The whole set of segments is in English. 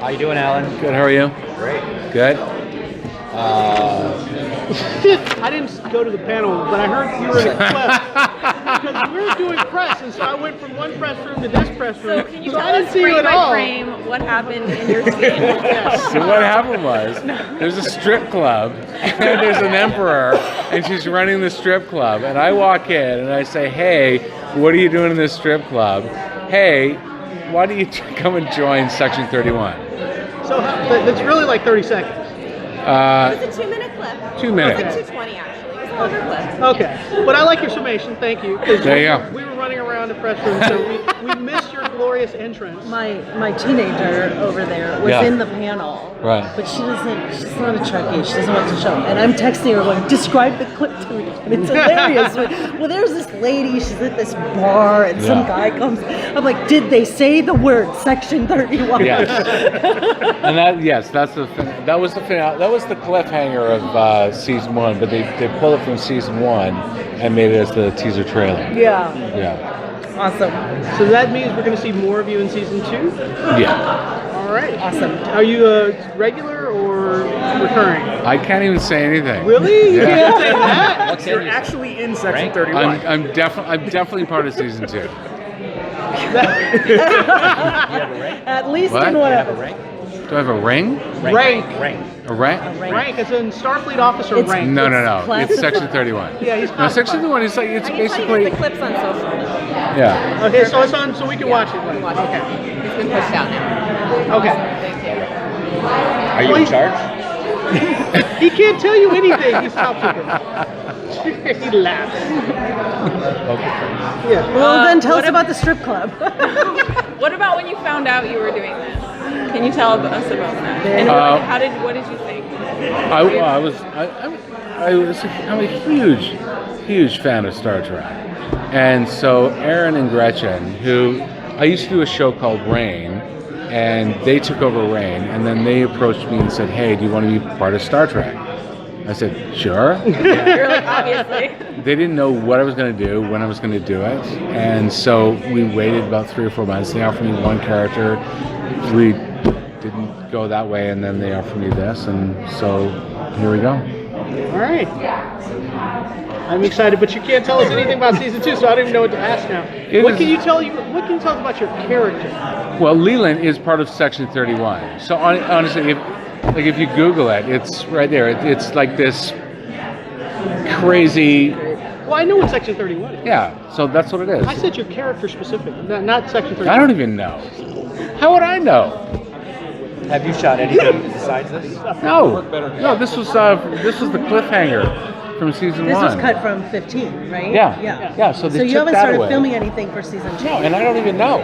How you doing, Alan? Good, how are you? Great. Good. I didn't go to the panel, but I heard you were in a clip. Because we were doing press, and so I went from one press room to this press room. So can you so tell I didn't us see you frame at by all. frame what happened in your scene? Yes. So what happened was, there's a strip club, and there's an emperor, and she's running the strip club. And I walk in, and I say, hey, what are you doing in this strip club? Hey, why don't you come and join Section 31? So it's really like 30 seconds. It was a 2-minute clip. 2 minutes. It was like 2:20 actually. It was a longer clip. Okay, but I like your summation. Thank you. 'Cause There you go. We were running around the press room, so we missed your glorious entrance. My teenager over there was in the panel, Right. but she's not a Trekkie. She doesn't want to show. And I'm texting her going, describe the clip to me, and it's hilarious. Well, there's this lady. She's at this bar, and some guy comes. I'm like, did they say the word Section 31? Yes. And that was the finale. That was the cliffhanger of season 1, but they pulled it from season 1 and made it as the teaser trailer. Yeah. Yeah. Awesome. So that means we're going to see more of you in season 2? Yeah. All right. Awesome. Are you a regular or recurring? I can't even say anything. Really? Yeah. You can't say that? What's You're actually in Section 31. I'm definitely part of season 2. You have a rank? At least What? in You have a whatever. rank? Do I have a ring? Rank. Rank. A rank? Rank is in Starfleet officer It's- rank. No. It's classified. Section 31. Yeah, he's No, Section 31 is like, it's I can tell you basically, the clips on social. yeah. Okay, so it's on, so we can watch it. You can watch it. It's been pushed out now. Okay. Thank you. Are you in charge? He can't tell you anything. He's top secret. He laughs. Yeah. Well, then tell what us about the strip club. What about when you found out you were doing this? Can you tell us about that? And what did you think? I'm a huge fan of Star Trek. And so Aaron and Gretchen, who I used to do a show called Rain, and they took over Rain, and then they approached me and said, hey, do you want to be part of Star Trek? I said, sure. You're like, obviously. They didn't know what I was going to do, when I was going to do it. And so we waited about 3 or 4 months. They offered me one character. We didn't go that way, and then they offered me this, and so here we go. All right. I'm excited, but you can't tell us anything about season 2, so I don't even know what to ask now. What can you tell us about your character? Well, Leland is part of Section 31. So honestly, if you Google it, it's right there. It's like this crazy. Well, I know what Section 31 is. Yeah, so that's what it is. I said your character specific, not Section 31. I don't even know. How would I know? Have you shot anything besides this? No. This was the cliffhanger from season 1. This was cut from 15, right? Yeah. So they So took you haven't that started away. filming anything for season 2? No, and I don't even know.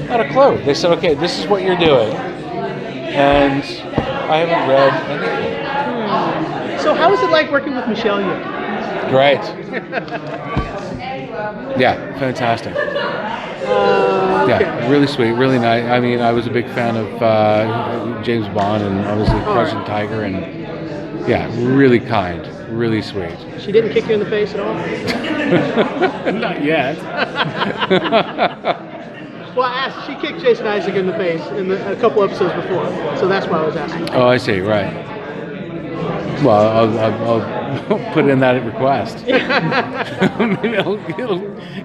Not a clue. They said, okay, this is what you're doing, and I haven't read anything. So how is it like working with Michelle Yeoh? Great. Yeah, fantastic. Yeah, really sweet, really nice. I mean, I was a big fan of James Bond and obviously Crouching Tiger, and yeah, really kind, really sweet. She didn't kick you in the face at all? Not yet. Well, I asked. She kicked Jason Isaac in the face a couple episodes before, so that's why I was asking. Oh, I see, right. Well, I'll put in that request. Maybe it'll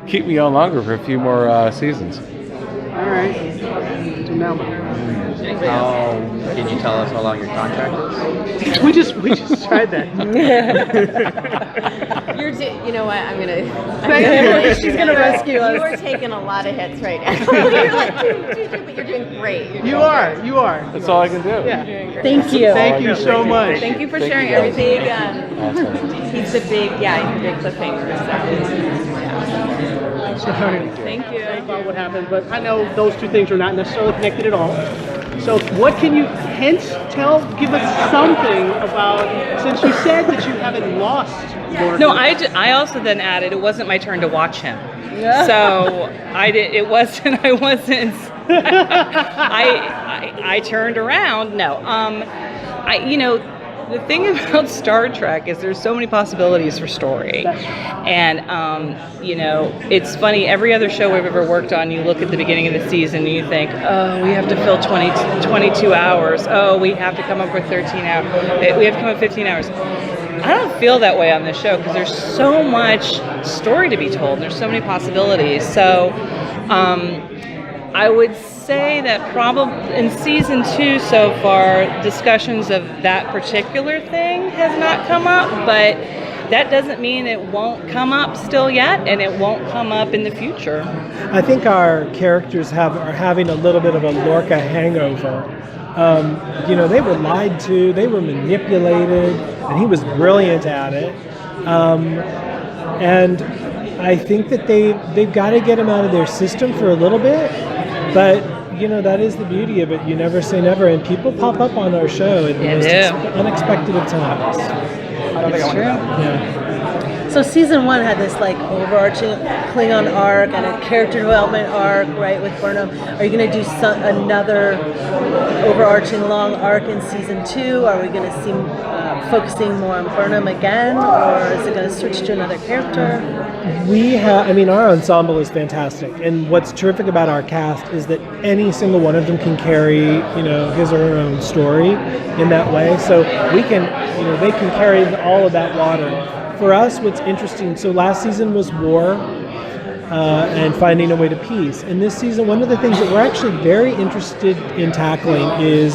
keep me on longer for a few more seasons. All right. So now, Can you tell us how long your contract is? we just tried that. You know what? I'm gonna She's gonna rescue us. You are taking a lot of hits right now. You're like, but you're doing great. You are. That's all I can do. Yeah. Thank you. Thank you so much. Thank you for Thank sharing you. everything. Awesome. He's a big cliffhanger. So. Sorry. Thank you. About what happened, but I know those two things are not necessarily connected at all. So what can you give us something about, since you said that you haven't lost your... No, I also then added it wasn't my turn to watch him. So I wasn't I turned around. No. The thing about Star Trek is there's so many possibilities for story. And, it's funny, every other show we've ever worked on, you look at the beginning of the season and you think, oh, we have to fill 22 hours. Oh, we have to come up with 13 hours. We have to come up with 15 hours. I don't feel that way on this show because there's so much story to be told. And there's so many possibilities. So I would say that probably in season 2 so far, discussions of that particular thing has not come up, but that doesn't mean it won't come up still yet, and it won't come up in the future. I think our characters are having a little bit of a Lorca hangover. They were lied to, they were manipulated, and he was brilliant at it. And I think that they've got to get him out of their system for a little bit, but that is the beauty of it. You never say never, and people pop up on our show at the most unexpected of times. It's true. Yeah. So season 1 had this like overarching Klingon arc and a character development arc, right, with Burnham. Are you going to do another overarching long arc in season 2? Are we going to see focusing more on Burnham again, or is it going to switch to another character? Our ensemble is fantastic, and what's terrific about our cast is that any single one of them can carry, his or her own story in that way. So we can, they can carry all of that water. For us, what's interesting, so last season was war and finding a way to peace. And this season, one of the things that we're actually very interested in tackling is,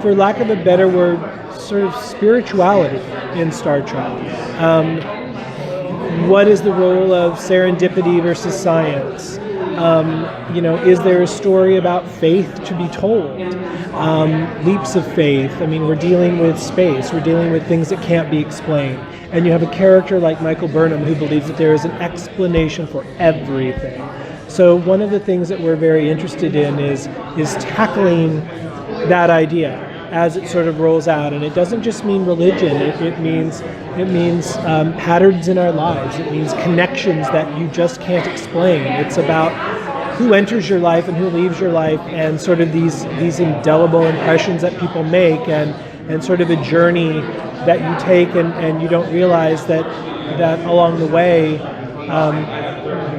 for lack of a better word, sort of spirituality in Star Trek. What is the role of serendipity versus science? Is there a story about faith to be told? Leaps of faith. We're dealing with space. We're dealing with things that can't be explained. And you have a character like Michael Burnham who believes that there is an explanation for everything. So one of the things that we're very interested in is tackling that idea as it sort of rolls out. And it doesn't just mean religion. It means patterns in our lives. It means connections that you just can't explain. It's about who enters your life and who leaves your life, and sort of these indelible impressions that people make, and sort of a journey that you take, and you don't realize that along the way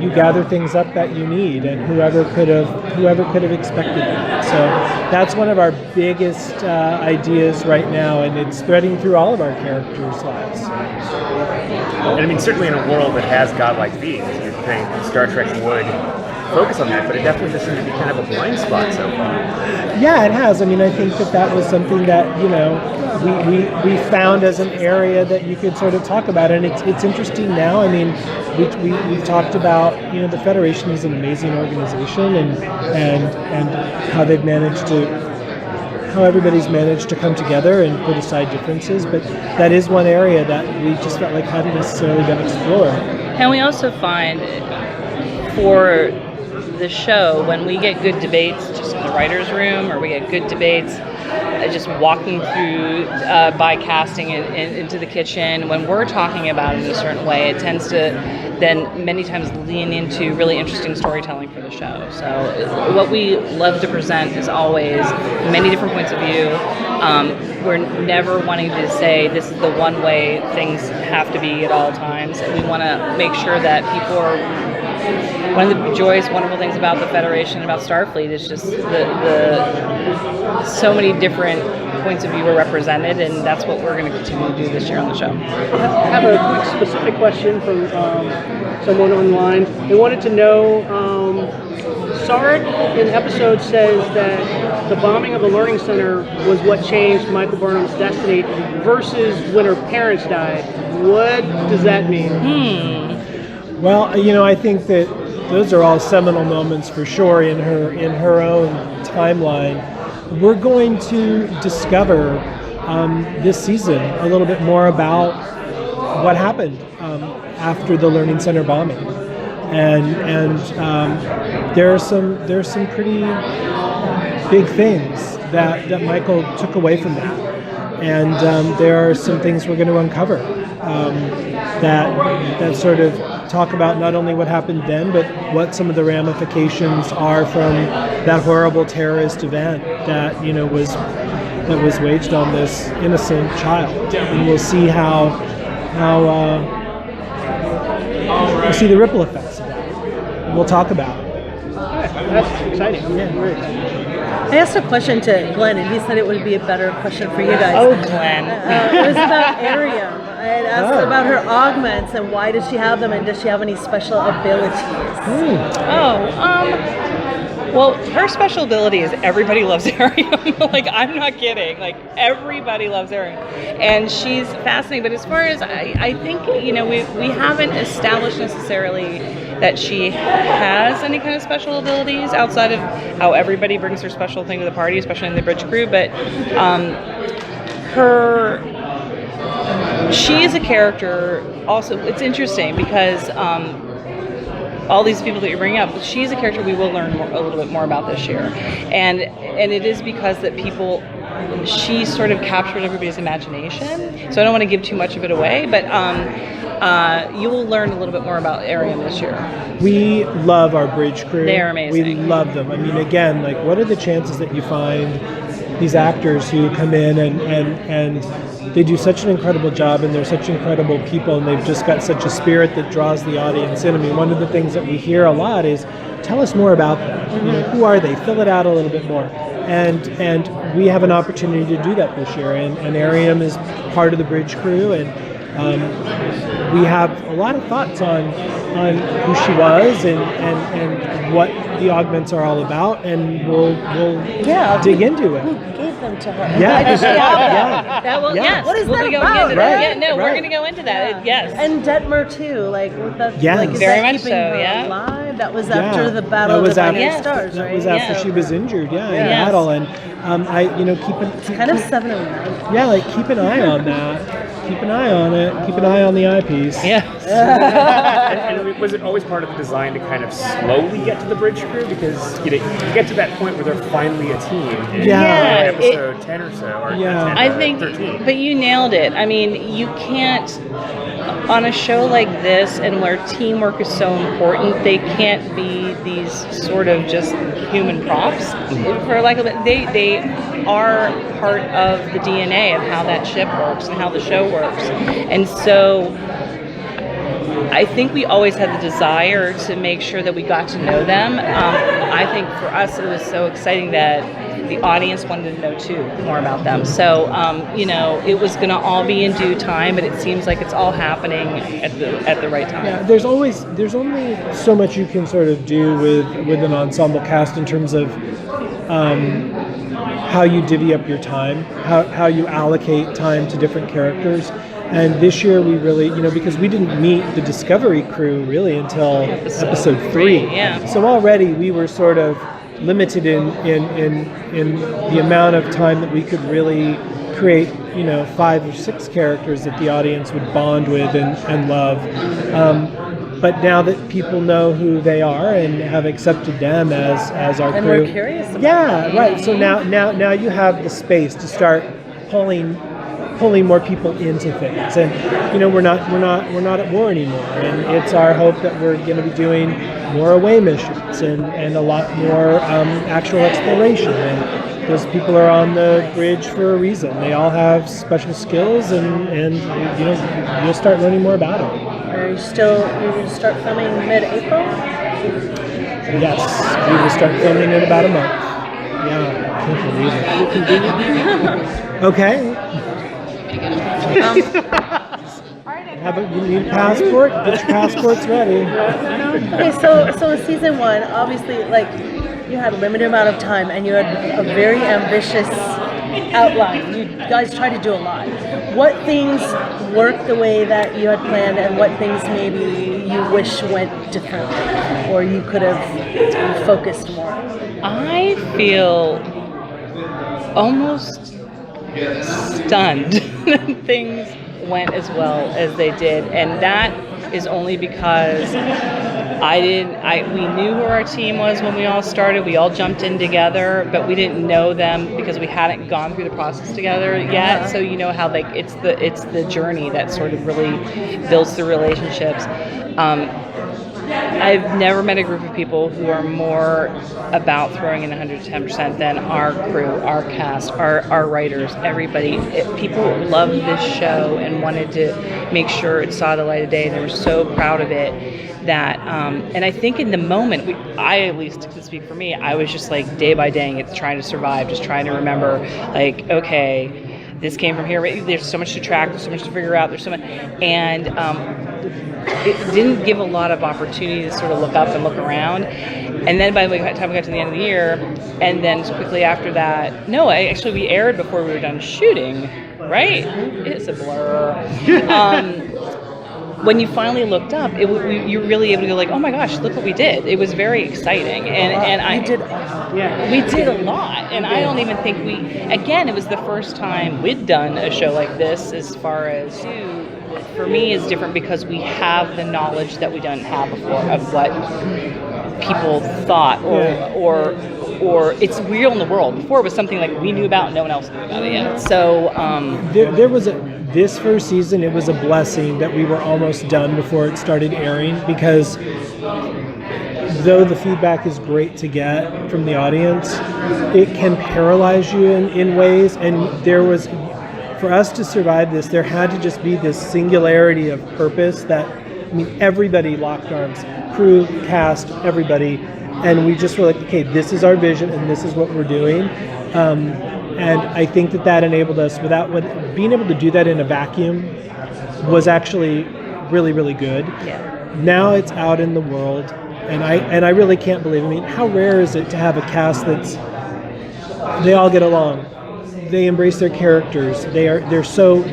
you gather things up that you need, and whoever could have expected that. So that's one of our biggest ideas right now, and it's threading through all of our characters' lives. And certainly in a world that has godlike beings, you'd think Star Trek would focus on that, but it definitely just seems to be kind of a blind spot so far. Yeah, it has. I think that was something that we found as an area that you could sort of talk about, and it's interesting now. We've talked about the Federation is an amazing organization, and how everybody's managed to come together and put aside differences, but that is one area that we just felt like hadn't necessarily been explored. And we also find for the show, when we get good debates just in the writer's room, or we get good debates just walking through by casting into the kitchen, when we're talking about it in a certain way, it tends to then many times lean into really interesting storytelling for the show. So what we love to present is always many different points of view. We're never wanting to say this is the one way things have to be at all times. And we want to make sure that people are... One of the joyous, wonderful things about the Federation, about Starfleet, is just the so many different points of view are represented, and that's what we're going to continue to do this year on the show. I have a quick specific question from someone online. They wanted to know, Sarek in the episode says that the bombing of the Learning Center was what changed Michael Burnham's destiny versus when her parents died. What does that mean? Well, I think that those are all seminal moments for sure in her own timeline. We're going to discover this season a little bit more about what happened after the Learning Center bombing, and there's some pretty big things that Michael took away from that, and there are some things we're going to uncover that sort of talk about not only what happened then, but what some of the ramifications are from that horrible terrorist event that was that was waged on this innocent child, and we'll see how we'll see the ripple effects of that. And we'll talk about it. That's exciting. Yeah, very exciting. I asked a question to Glenn, and he said it would be a better question for you guys. Oh, Glenn. It was about Ariam. I had asked about her augments and why does she have them, and does she have any special abilities? Well, her special ability is everybody loves Ariam. Like, I'm not kidding. Like, everybody loves Ariam. And she's fascinating. But as far as, I think, we haven't established necessarily that she has any kind of special abilities outside of how everybody brings their special thing to the party, especially in the bridge crew. But she is a character. Also, it's interesting because all these people that you bring up, she's a character we will learn a little bit more about this year, and it is because that she sort of captured everybody's imagination. So I don't want to give too much of it away, but you will learn a little bit more about Ariam this year. We love our bridge crew. They are amazing. We love them. I mean, again, like, what are the chances that you find these actors who come in and they do such an incredible job, and they're such incredible people, and they've just got such a spirit that draws the audience in. I mean, one of the things that we hear a lot is, tell us more about them. Who are they? Fill it out a little bit more. And we have an opportunity to do that this year. And Ariam is part of the bridge crew, and we have a lot of thoughts on who she was and what the augments are all about, and we'll dig into it. Who gave them to her? Yeah. Does she have them? Yes. What is we'll that be going about? into that. Right. Yeah, no, we're Right. going to go into that. Yes. And Detmer too, like with that. Yes. Like, is Very that much keeping so, her yeah. alive? That was after the Battle That of was the after- Lightning Stars, That right? was after she was injured, in battle, and Kind of 7 of 9. Yeah, like, keep an eye on that. Keep an eye on it. Keep an eye on the eyepiece. Yes. And was it always part of the design to kind of slowly get to the bridge crew? Because you get to that point where they're finally a team in episode 10 or so, or 10, I think, 13. but you nailed it. I mean, you can't, on a show like this, and where teamwork is so important, they can't be these sort of just human props. For like, they are part of the DNA of how that ship works and how the show works. And so I think we always had the desire to make sure that we got to know them. I think for us it was so exciting that the audience wanted to know too more about them. So it was going to all be in due time, but it seems like it's all happening at the right time. Yeah, there's only so much you can sort of do with an ensemble cast in terms of how you divvy up your time, how you allocate time to different characters. And this year we really, because we didn't meet the Discovery crew really until episode 3. Yeah. So already we were sort of limited in the amount of time that we could really create, 5 or 6 characters that the audience would bond with and love. But now that people know who they are and have accepted them as our And crew, we're curious about yeah, right. So now you have the space to start pulling more people into things, and we're not at war anymore, and it's our hope that we're going to be doing more away missions and a lot more actual exploration. And those people are on the bridge for a reason. They all have special skills, and you'll start learning more about them. Are you going to start filming mid-April? Yes, we will start filming in about a month. Yeah, I can't believe it. Okay. You need a passport? Get your passports ready. Okay, so in season 1, obviously, like, you had a limited amount of time and you had a very ambitious outline. You guys tried to do a lot. What things worked the way that you had planned, and what things maybe you wish went differently, or you could have focused more? I feel almost stunned that things went as well as they did, and that is only because we knew who our team was when we all started. We all jumped in together, but we didn't know them because we hadn't gone through the process together yet. So how it's the journey that sort of really builds the relationships. I've never met a group of people who are more about throwing in 110% than our crew, our cast, our writers, everybody. People loved this show and wanted to make sure it saw the light of day. They were so proud of it that, and I think in the moment, I at least can speak for me, I was just like day by day, it's trying to survive, just trying to remember, like, okay, this came from here. There's so much to track. There's so much to figure out. There's so much, and it didn't give a lot of opportunity to sort of look up and look around. And then by the time we got to the end of the year, and then quickly after that, no, we aired before we were done shooting. Right? It's a blur. When you finally looked up, you were really able to go like, oh my gosh, look what we did. It was very exciting, and we did a lot. And I don't even think again, it was the first time we'd done a show like this. As far as for me, is different because we have the knowledge that we didn't have before of what people thought or it's real in the world. Before it was something like we knew about and no one else knew about it yet. So there was this first season, it was a blessing that we were almost done before it started airing, because though the feedback is great to get from the audience, it can paralyze you in ways. And for us to survive this, there had to just be this singularity of purpose that, everybody locked arms, crew, cast, everybody, and we just were like, okay, this is our vision and this is what we're doing. And I think that enabled us, being able to do that in a vacuum was actually really, really good. Yeah. Now it's out in the world, and I really can't believe, how rare is it to have a cast they all get along. They embrace their characters. They're so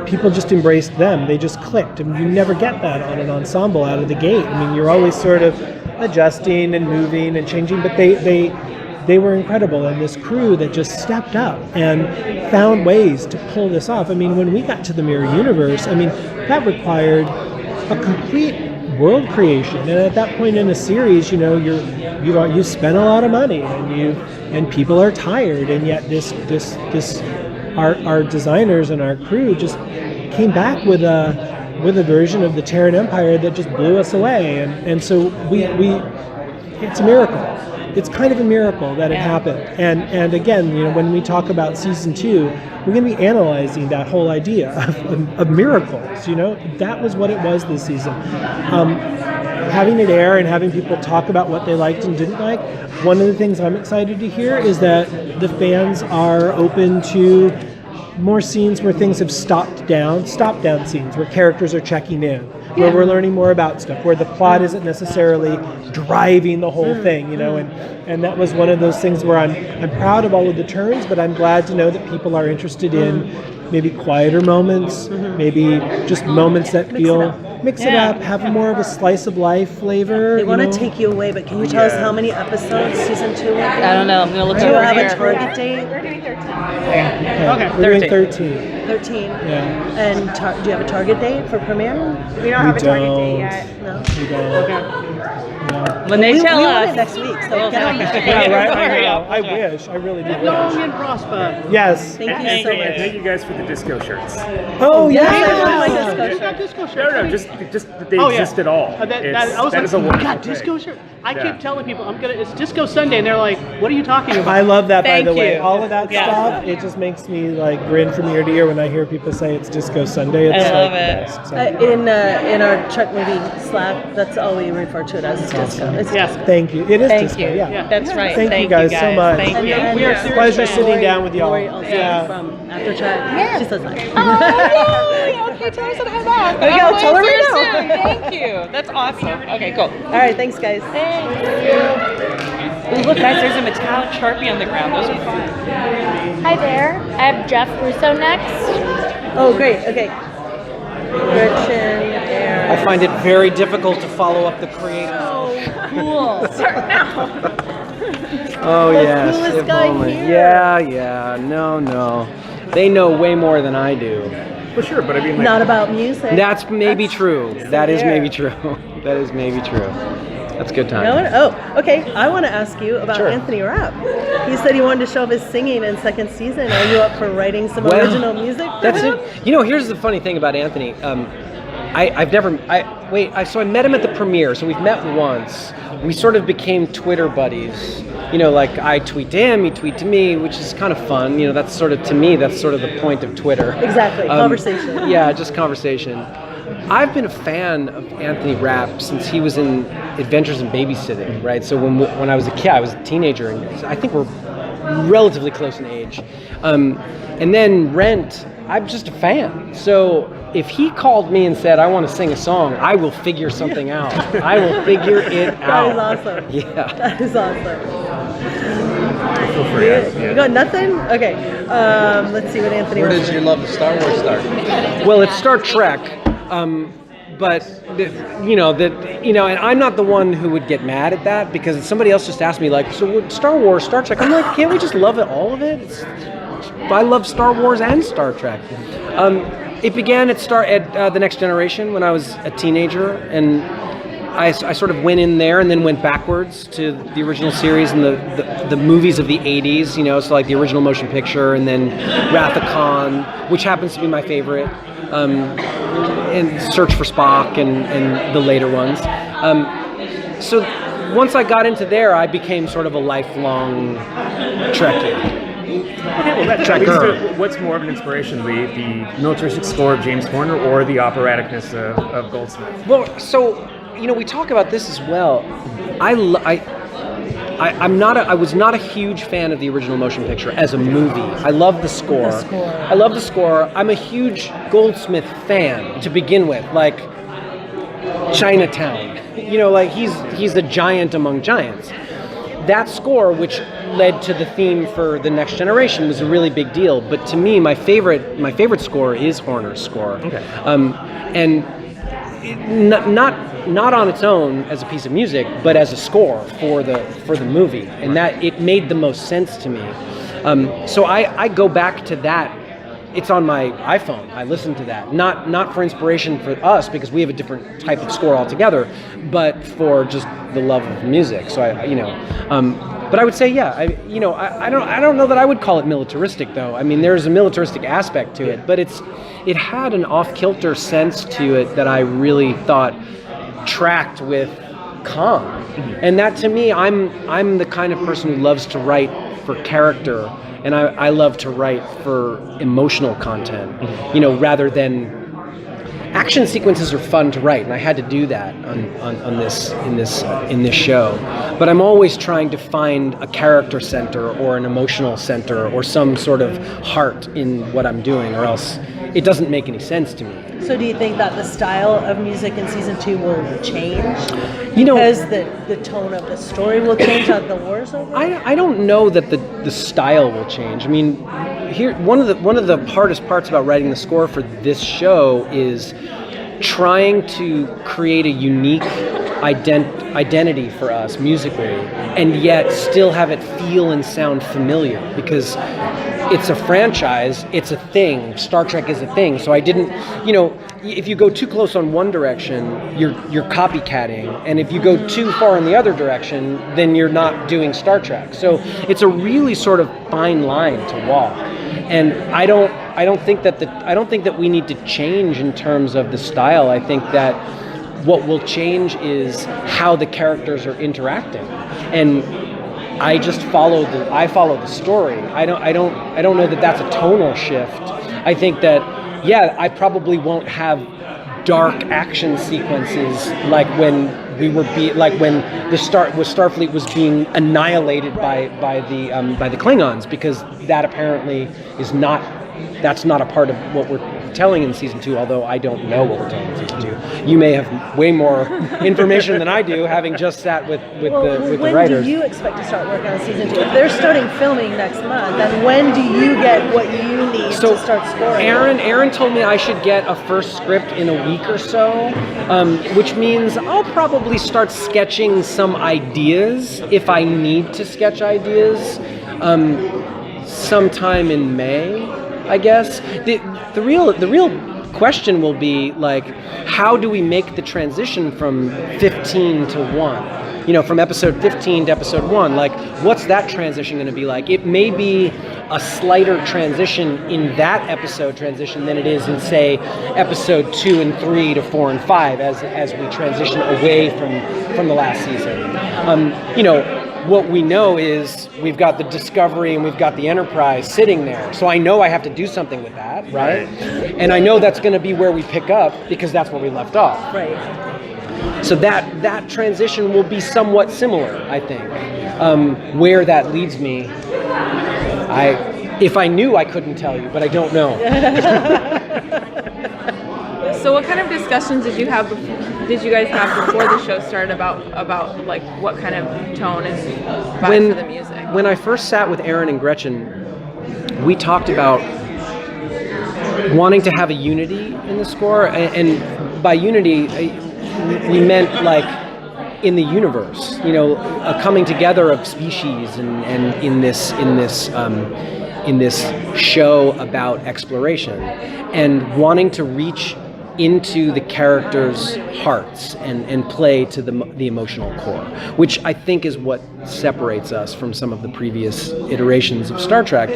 people just embraced them. They just clicked. You never get that on an ensemble out of the gate. You're always sort of adjusting and moving and changing, but they were incredible, and this crew that just stepped up and found ways to pull this off. When we got to the Mirror Universe, that required a complete world creation, and at that point in a series, you spent a lot of money, and people are tired, and yet our designers and our crew just came back with a version of the Terran Empire that just blew us away, and so we it's a miracle. It's kind of a miracle that it happened. And again, when we talk about season 2, we're going to be analyzing that whole idea of miracles. That was what it was this season. Having it air and having people talk about what they liked and didn't like, one of the things I'm excited to hear is that the fans are open to more scenes where things have stopped down scenes where characters are checking in, where we're learning more about stuff, where the plot isn't necessarily driving the whole thing, and that was one of those things where I'm proud of all of the turns, but I'm glad to know that people are interested in maybe quieter moments, maybe just moments that mix it up, have more of a slice of life flavor. They want to take you away, but can you tell us how many episodes season 2 will be? I don't know. I'm gonna look Do you over have here. a target date? We're doing 13. Okay. We're doing 13. 13. Yeah. And do you have a target date for premiere? We don't have a target date yet. No. We don't. When they tell we us. want it next week, so We'll get on have that. it. Yeah, right. Hurry up. I wish. I really do Long wish. and prosper. Yes. Thank you so And much. thank you guys for the disco shirts. Oh Yes, yeah. I love my disco There's shirt. not disco No, shirt. just that they Oh, yeah. exist at all. I was That like, is a you wonderful got thing. disco shirt? I Yeah. keep telling people it's Disco Sunday, and they're like, what are you talking about? I love that, Thank by the way. you. All of that Yeah. stuff, it just makes me grin from ear to ear when I hear people say it's Disco Sunday. It's I love the it. best. So, In our truck movie Slack, that's all we refer to it as, is disco. It's Yes. thank you. It is Thank disco. you. Yeah. That's right. Thank you guys so much. Thank you. And We are serious Pleasure fans. sitting down with y'all. Lori also Yeah. from After Chat. She says hi. Okay, tell her to hi back. There you go, tell her See you right now. soon. Thank you. That's awesome. Okay, cool. All right, thanks guys. Ooh, look, guys, there's a metallic Sharpie on the ground. Those are fun. Hi there. I have Jeff Russo next. Oh, great. Okay. Gretchen, Aaron. I find it very difficult to follow up the creators. Cool. Oh The yes, coolest if guy only. here. Yeah, no. They know way more than I do. Well, sure, but I mean, Not about music. That's maybe true. That is fair. maybe true. That is maybe true. That's good time. Okay. I want to ask you about Sure. Anthony Rapp. He said he wanted to show up his singing in second season. Are you up for writing some original music for That's him? it. Here's the funny thing about Anthony. So I met him at the premiere. So we've met once. We sort of became Twitter buddies. You know, like I tweet to him, he tweet to me, which is kind of fun. You know, that's sort of, to me, that's sort of the point of Twitter. Exactly, conversation. Yeah, just conversation. I've been a fan of Anthony Rapp since he was in Adventures in Babysitting, right? So when I was a kid, I was a teenager, and I think we're relatively close in age. And then Rent, I'm just a fan. So if he called me and said, I want to sing a song, I will figure something out. I will figure it out. That is awesome. Yeah. That is awesome. Feel free. Yeah. You got nothing? Okay. Let's see what Anthony Where wants does your love of Star Wars start? Well, it's Star Trek. But and I'm not the one who would get mad at that, because somebody else just asked me, like, so what, Star Wars, Star Trek? I'm like, can't we just love it, all of it? I love Star Wars and Star Trek. It began at The Next Generation when I was a teenager, and I sort of went in there and then went backwards to the original series and the movies of the 80s, you know, so like the original motion picture, and then Wrath of Khan, which happens to be my favorite, and Search for Spock and the later ones. So once I got into there, I became sort of a lifelong Trekkie. Okay, well, that leads to what's more of an inspiration, the militaristic score of James Horner or the operaticness of Goldsmith? Well, so, you know, we talk about this as well. I was not a huge fan of the original motion picture as a movie. I love the score. I love the score. I'm a huge Goldsmith fan to begin with, like Chinatown. You know, like he's a giant among giants. That score, which led to the theme for The Next Generation, was a really big deal. But to me, my favorite score is Horner's score. Okay. And not on its own as a piece of music, but as a score for the movie, and that it made the most sense to me. So I go back to that. It's on my iPhone. I listen to that, not for inspiration for us, because we have a different type of score altogether, but for just the love of music. So but I would say, yeah, I don't know that I would call it militaristic, though. I mean, there's a militaristic aspect to it, but it had an off-kilter sense to it that I really thought tracked with Khan. And that, to me, I'm the kind of person who loves to write for character, and I love to write for emotional content, you know, rather than action sequences are fun to write, and I had to do that on this show. But I'm always trying to find a character center or an emotional center or some sort of heart in what I'm doing, or else it doesn't make any sense to me. So do you think that the style of music in season 2 will change? You know, because the tone of the story will change as the war's over? I don't know that the style will change. I mean, here one of the hardest parts about writing the score for this show is trying to create a unique identity for us musically, and yet still have it feel and sound familiar, because it's a franchise, it's a thing. Star Trek is a thing. So I didn't, you know, if you go too close on one direction, you're copycatting, and if you go too far in the other direction, then you're not doing Star Trek. So it's a really sort of fine line to walk. And I don't think that we need to change in terms of the style. I think that what will change is how the characters are interacting, and I just follow the story. I don't know that that's a tonal shift. I think that, yeah, I probably won't have dark action sequences like when Starfleet was being annihilated by the Klingons, because that apparently that's not a part of what we're telling in season 2, although I don't know what we're telling in season 2. You may have way more information than I do, having just sat with the writers. When do you expect to start working on season 2? If they're starting filming next month, then when do you get what you need to start scoring? Aaron told me I should get a first script in a week or so, which means I'll probably start sketching some ideas if I need to sketch ideas sometime in May, I guess. The real question will be, like, how do we make the transition from 15 to 1? from episode 15 to episode 1, like, what's that transition going to be like? It may be a slighter transition in that episode transition than it is in, say, episode 2 and 3 to 4 and 5 as we transition away from the last season. What we know is we've got the Discovery and we've got the Enterprise sitting there. So I know I have to do something with that, right? And I know that's going to be where we pick up because that's where we left off. Right. So that transition will be somewhat similar, I think. Where that leads me, if I knew, I couldn't tell you, but I don't know. So what kind of discussions did you guys have before the show started about like what kind of tone and vibe for the music? When I first sat with Aaron and Gretchen, we talked about wanting to have a unity in the score, and by unity we meant like in the universe, a coming together of species, and in this show about exploration, and wanting to reach into the characters' hearts and play to the emotional core, which I think is what separates us from some of the previous iterations of Star Trek,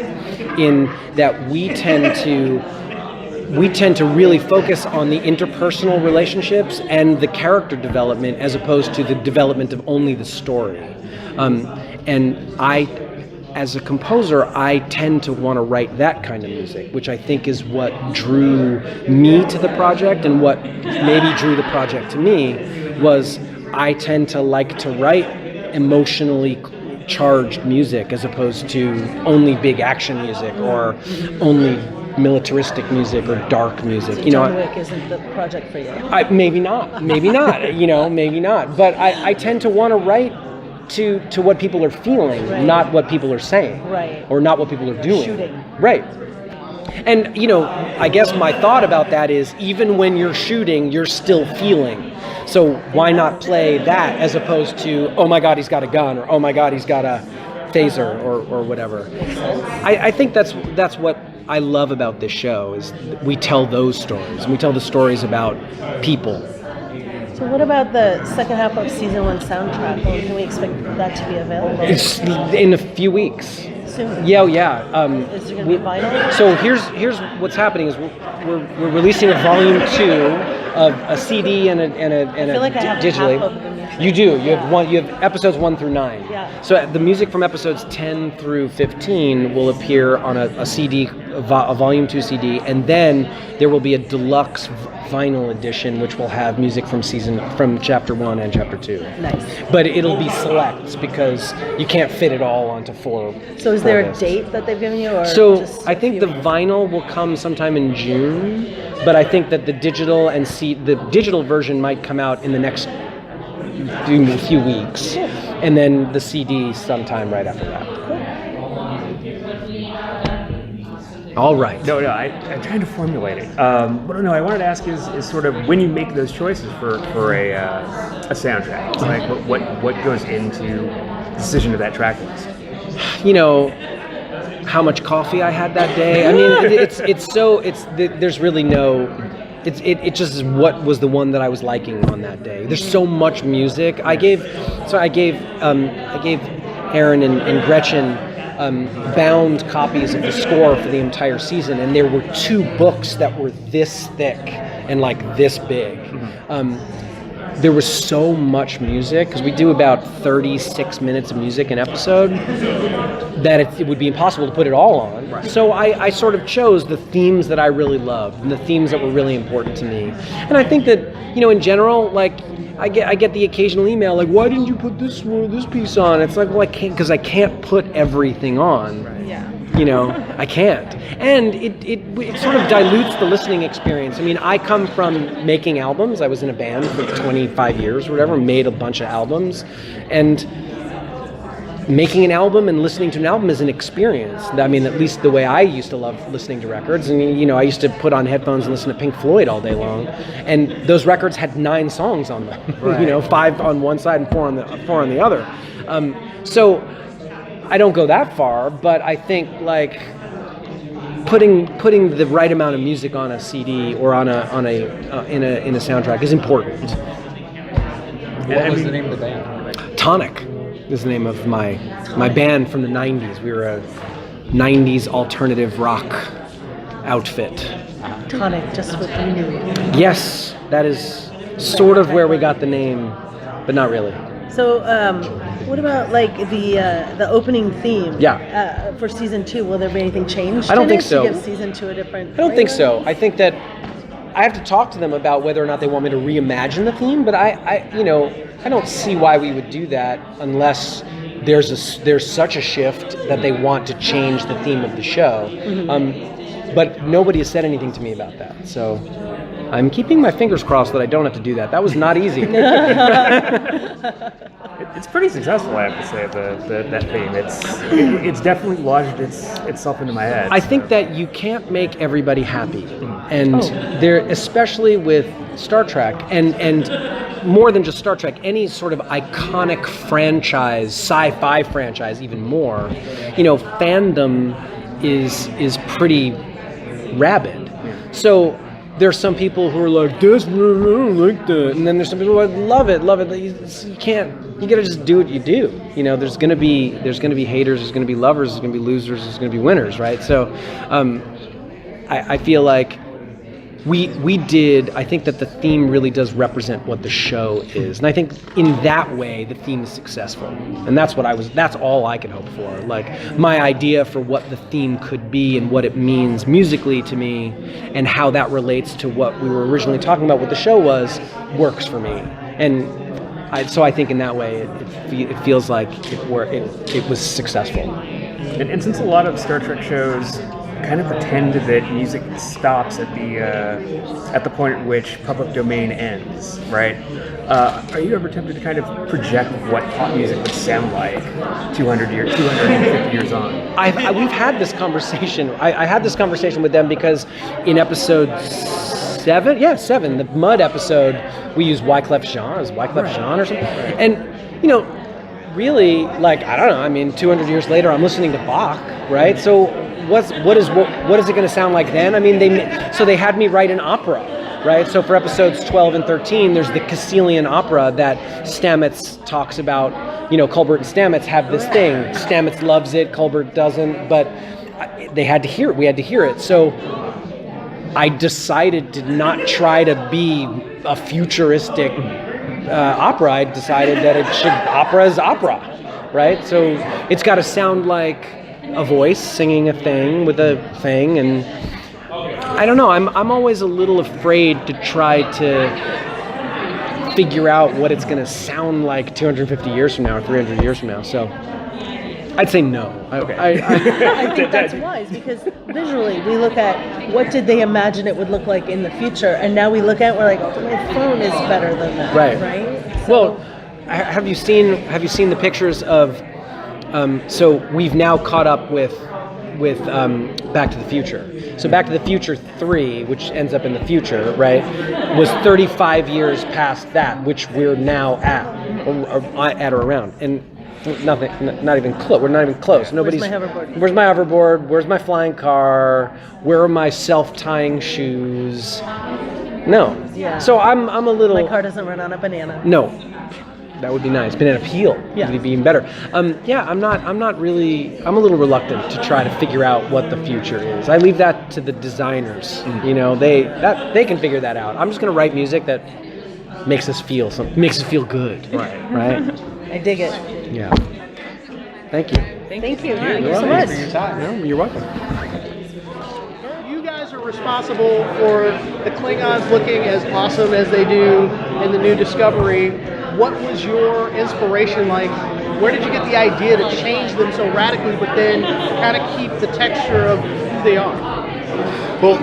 in that we tend to really focus on the interpersonal relationships and the character development as opposed to the development of only the story. And as a composer, I tend to want to write that kind of music, which I think is what drew me to the project, and what maybe drew the project to me was I tend to like to write emotionally charged music as opposed to only big action music or only militaristic music or dark music. John Wick isn't the project for you. Maybe not, maybe not. But I tend to want to write to what people are feeling, not what people are saying, or not what people are doing. Shooting. Right. And I guess my thought about that is, even when you're shooting, you're still feeling. So why not play that as opposed to, oh my God, he's got a gun, or oh my God, he's got a phaser, or whatever. I think that's what I love about this show, is we tell those stories, and we tell the stories about people. So what about the second half of season 1 soundtrack? Or can we expect that to be available? It's in a few weeks. Soon? Yeah. Is there going to be vinyl? So here's what's happening is we're releasing a volume 2 of a CD and a I feel like I have digitally. half of the music. You do. You have episodes 1 through 9. Yeah. So the music from episodes 10 through 15 will appear on a CD, a volume 2 CD, and then there will be a deluxe vinyl edition which will have music from chapter 1 and chapter 2. Nice. But it'll be selects because you can't fit it all onto 4. So is there a discs. date that they've given you? Or So just I think the vinyl will come sometime in June, but I think that the digital version might come out in the next few weeks, and then the CD sometime right after that. All right. No, I'm trying to formulate it. What I wanted to ask is sort of when you make those choices for a soundtrack, it's like what goes into the decision of that track list? How much coffee I had that day. I mean, there's really no. It just is what was the one that I was liking on that day. There's so much music. I gave Aaron and Gretchen bound copies of the score for the entire season, and there were 2 books that were this thick and like this big. There was so much music because we do about 36 minutes of music an episode that it would be impossible to put it all on. Right. So I sort of chose the themes that I really loved and the themes that were really important to me. And I think that, in general, like I get the occasional email like, why didn't you put this piece on? It's like, well, I can't, because I can't put everything on. Right. Yeah. I can't. And it sort of dilutes the listening experience. I mean, I come from making albums. I was in a band for 25 years or whatever, made a bunch of albums. And making an album and listening to an album is an experience. I mean, at least the way I used to love listening to records. I mean, I used to put on headphones and listen to Pink Floyd all day long. And those records had 9 songs on them. Right. 5 on one side and 4 on the other. So I don't go that far, but I think like putting the right amount of music on a CD or in a soundtrack is important. What was the name of the band? Tonic is the name of my band from the 90s. We were a 90s alternative rock outfit. Tonic, just what we knew. Yes, that is sort of where we got the name, but not really. So, what about like the opening theme? Yeah. For season 2, will there be anything changed? I don't think so. To give season 2 a different. I don't think flavor? so. I think that I have to talk to them about whether or not they want me to reimagine the theme, but I don't see why we would do that unless there's such a shift that they want to change the theme of the show. But nobody has said anything to me about that, so I'm keeping my fingers crossed that I don't have to do that. That was not easy. It's pretty successful, I have to say. That theme, it's definitely lodged itself into my head. I think that you can't make everybody happy, and there, especially with Star Trek, and more than just Star Trek, any sort of iconic franchise, sci-fi franchise, even more. Fandom is pretty rabid. So there's some people who are like, this, I don't like that, and then there's some people who are like, love it. You can't. You gotta just do what you do. There's gonna be haters, there's gonna be lovers, there's gonna be losers, there's gonna be winners, right? So, I feel like I think that the theme really does represent what the show is, and I think in that way the theme is successful, and that's all I could hope for. Like, my idea for what the theme could be and what it means musically to me, and how that relates to what we were originally talking about, what the show was, works for me, and so I think in that way it feels like it was successful. And since a lot of Star Trek shows kind of pretend that music stops at the point at which public domain ends, right? Are you ever tempted to kind of project what pop music would sound like 250 years on? We've had this conversation. I had this conversation with them because in episode 7, the Mud episode, we used Wyclef Jean. Is Wyclef Jean or something? And really, like, I don't know. I mean, 200 years later, I'm listening to Bach, right? So what is it going to sound like then? I mean, they had me write an opera, right? So for episodes 12 and 13, there's the Caecilian opera that Stamets talks about. Culbert and Stamets have this thing. Stamets loves it, Culbert doesn't, but they had to hear it. We had to hear it. So I decided to not try to be a futuristic opera. I decided that opera is opera, right? So it's got to sound like a voice singing a thing with a thing, and I don't know. I'm always a little afraid to try to figure out what it's going to sound like 250 years from now or 300 years from now. So I'd say no. Okay. I think that's wise, because visually we look at what did they imagine it would look like in the future, and now we look at it, we're like, my phone is better than that, right? So, well, have you seen the pictures of? So we've now caught up with Back to the Future. So Back to the Future 3, which ends up in the future, right, was 35 years past that, which we're now at or around, and nothing, not even close. We're not even close. Nobody's. Where's my hoverboard? Where's my hoverboard? Where's my flying car? Where are my self-tying shoes? No. Yeah. So I'm a little. My car doesn't run on a banana. No. That would be nice. Banana peel would be even better. I'm a little reluctant to try to figure out what the future is. I leave that to the designers. They can figure that out. I'm just going to write music that makes us feel good. Right? I dig it. Yeah. Thank you. Thank you. You're Thank you so welcome. much. For your time. No, you're welcome. You guys are responsible for the Klingons looking as awesome as they do in the new Discovery. What was your inspiration like? Where did you get the idea to change them so radically, but then kind of keep the texture of who they are? Well,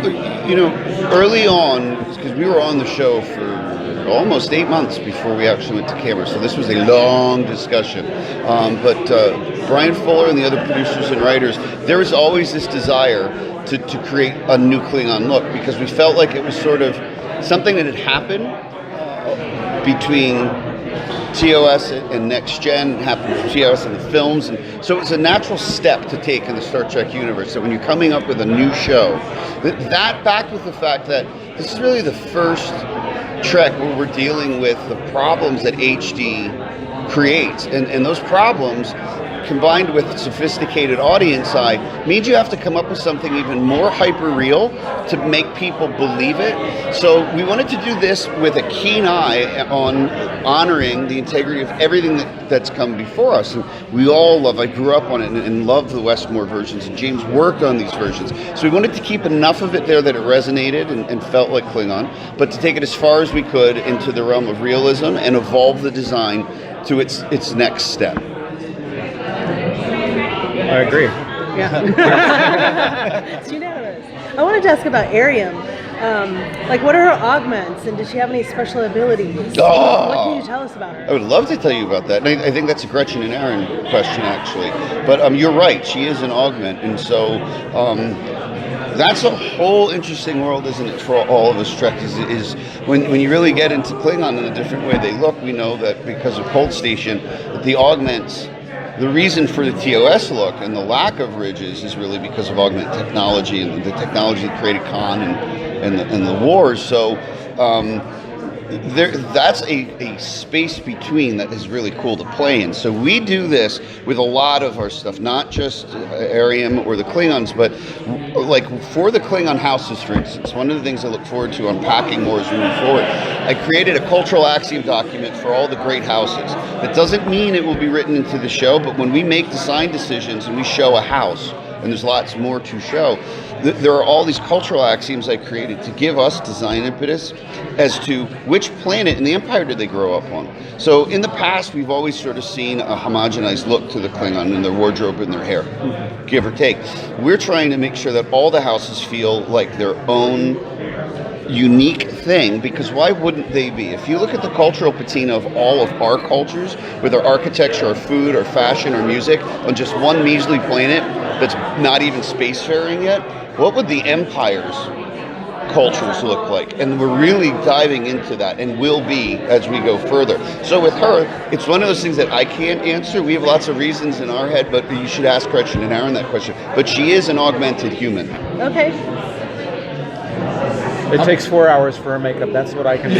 early on, because we were on the show for almost 8 months before we actually went to camera, so this was a long discussion. But Brian Fuller and the other producers and writers, there was always this desire to create a new Klingon look, because we felt like it was sort of something that had happened between TOS and Next Gen, happened with TOS and the films, and so it's a natural step to take in the Star Trek universe. So when you're coming up with a new show, that backed with the fact that this is really the first Trek where we're dealing with the problems that HD creates. And those problems, combined with sophisticated audience eye, means you have to come up with something even more hyper-real to make people believe it. So we wanted to do this with a keen eye on honoring the integrity of everything that's come before us. And we all love, I grew up on it and love the Westmore versions, and James worked on these versions. So we wanted to keep enough of it there that it resonated and felt like Klingon, but to take it as far as we could into the realm of realism and evolve the design to its next step. I agree. Yeah. It's unanimous. I wanted to ask about Ariam. Like, what are her augments, and does she have any special abilities? Oh. What can you tell us about her? I would love to tell you about that. And I think that's a Gretchen and Aaron question, actually. But you're right. She is an augment. And so that's a whole interesting world, isn't it, for all of us Trekkies, is when you really get into Klingon in a different way they look, we know that because of Cold Station, that the augments, the reason for the TOS look and the lack of ridges is really because of augment technology and the technology that created Khan and the wars. So that's a space between that is really cool to play in. So we do this with a lot of our stuff, not just Ariam or the Klingons, but like for the Klingon houses, for instance, one of the things I look forward to unpacking more as we move forward, I created a cultural axiom document for all the great houses. That doesn't mean it will be written into the show, but when we make design decisions and we show a house, and there's lots more to show, there are all these cultural axioms I created to give us design impetus as to which planet in the Empire did they grow up on. So in the past, we've always sort of seen a homogenized look to the Klingon in their wardrobe and their hair, give or take. We're trying to make sure that all the houses feel like their own unique thing, because why wouldn't they be? If you look at the cultural patina of all of our cultures, with our architecture, our food, our fashion, our music, on just one measly planet that's not even spacefaring yet, what would the Empire's cultures look like? And we're really diving into that, and will be as we go further. So with her, it's one of those things that I can't answer. We have lots of reasons in our head, but you should ask Gretchen and Aaron that question. But she is an augmented human. Okay. It takes 4 hours for her makeup. That's what I can do.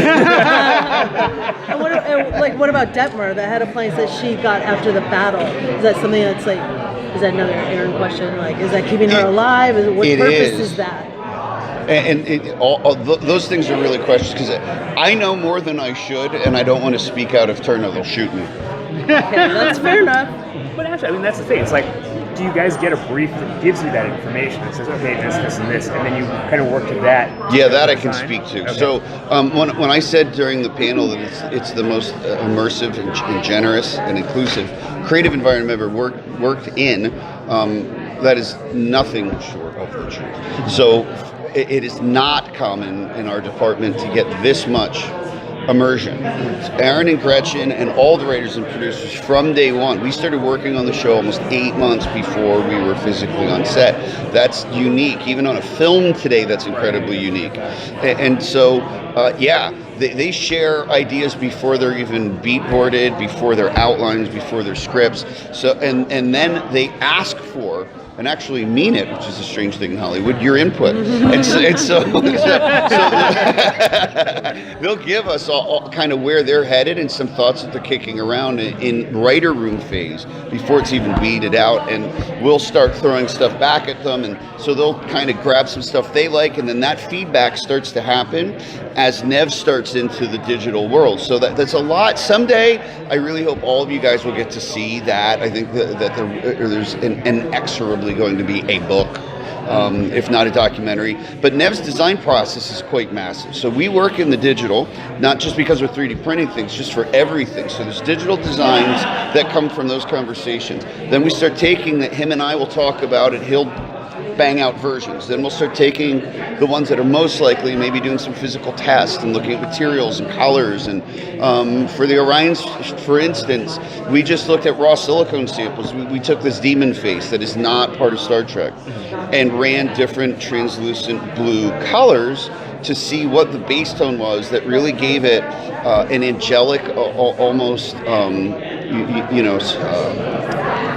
And what about Detmer, the head of planes that she got after the battle? Is that something that's like, is that another Aaron question? Like, is that keeping her alive? What purpose is that? And those things are really questions, because I know more than I should, and I don't want to speak out of turn or they'll shoot me. Okay, that's fair enough. But actually, I mean, that's the thing. It's like, do you guys get a brief that gives you that information that says, okay, this, and this, and then you kind of work to that? Yeah, that I can speak to. Okay. So when I said during the panel that it's the most immersive and generous and inclusive creative environment I've ever worked in, that is nothing short of the truth. So it is not common in our department to get this much immersion. Aaron and Gretchen and all the writers and producers from day one, we started working on the show almost 8 months before we were physically on set. That's unique. Even on a film today, that's incredibly unique. And so, they share ideas before they're even beatboarded, before their outlines, before their scripts. So, and then they ask for, and actually mean it, which is a strange thing in Hollywood, your input. and so they'll give us all kind of where they're headed and some thoughts that they're kicking around in writer room phase before it's even weeded out, and we'll start throwing stuff back at them, and so they'll kind of grab some stuff they like, and then that feedback starts to happen as Nev starts into the digital world. So that's a lot. Someday, I really hope all of you guys will get to see that. I think that there's inexorably going to be a book, if not a documentary. But Nev's design process is quite massive. So we work in the digital, not just because we're 3D printing things, just for everything. So there's digital designs that come from those conversations. Then we start taking that, him and I will talk about it, he'll bang out versions. Then we'll start taking the ones that are most likely, maybe doing some physical tests and looking at materials and colors. And for the Orions, for instance, we just looked at raw silicone samples. We took this demon face that is not part of Star Trek and ran different translucent blue colors to see what the base tone was that really gave it an angelic, almost,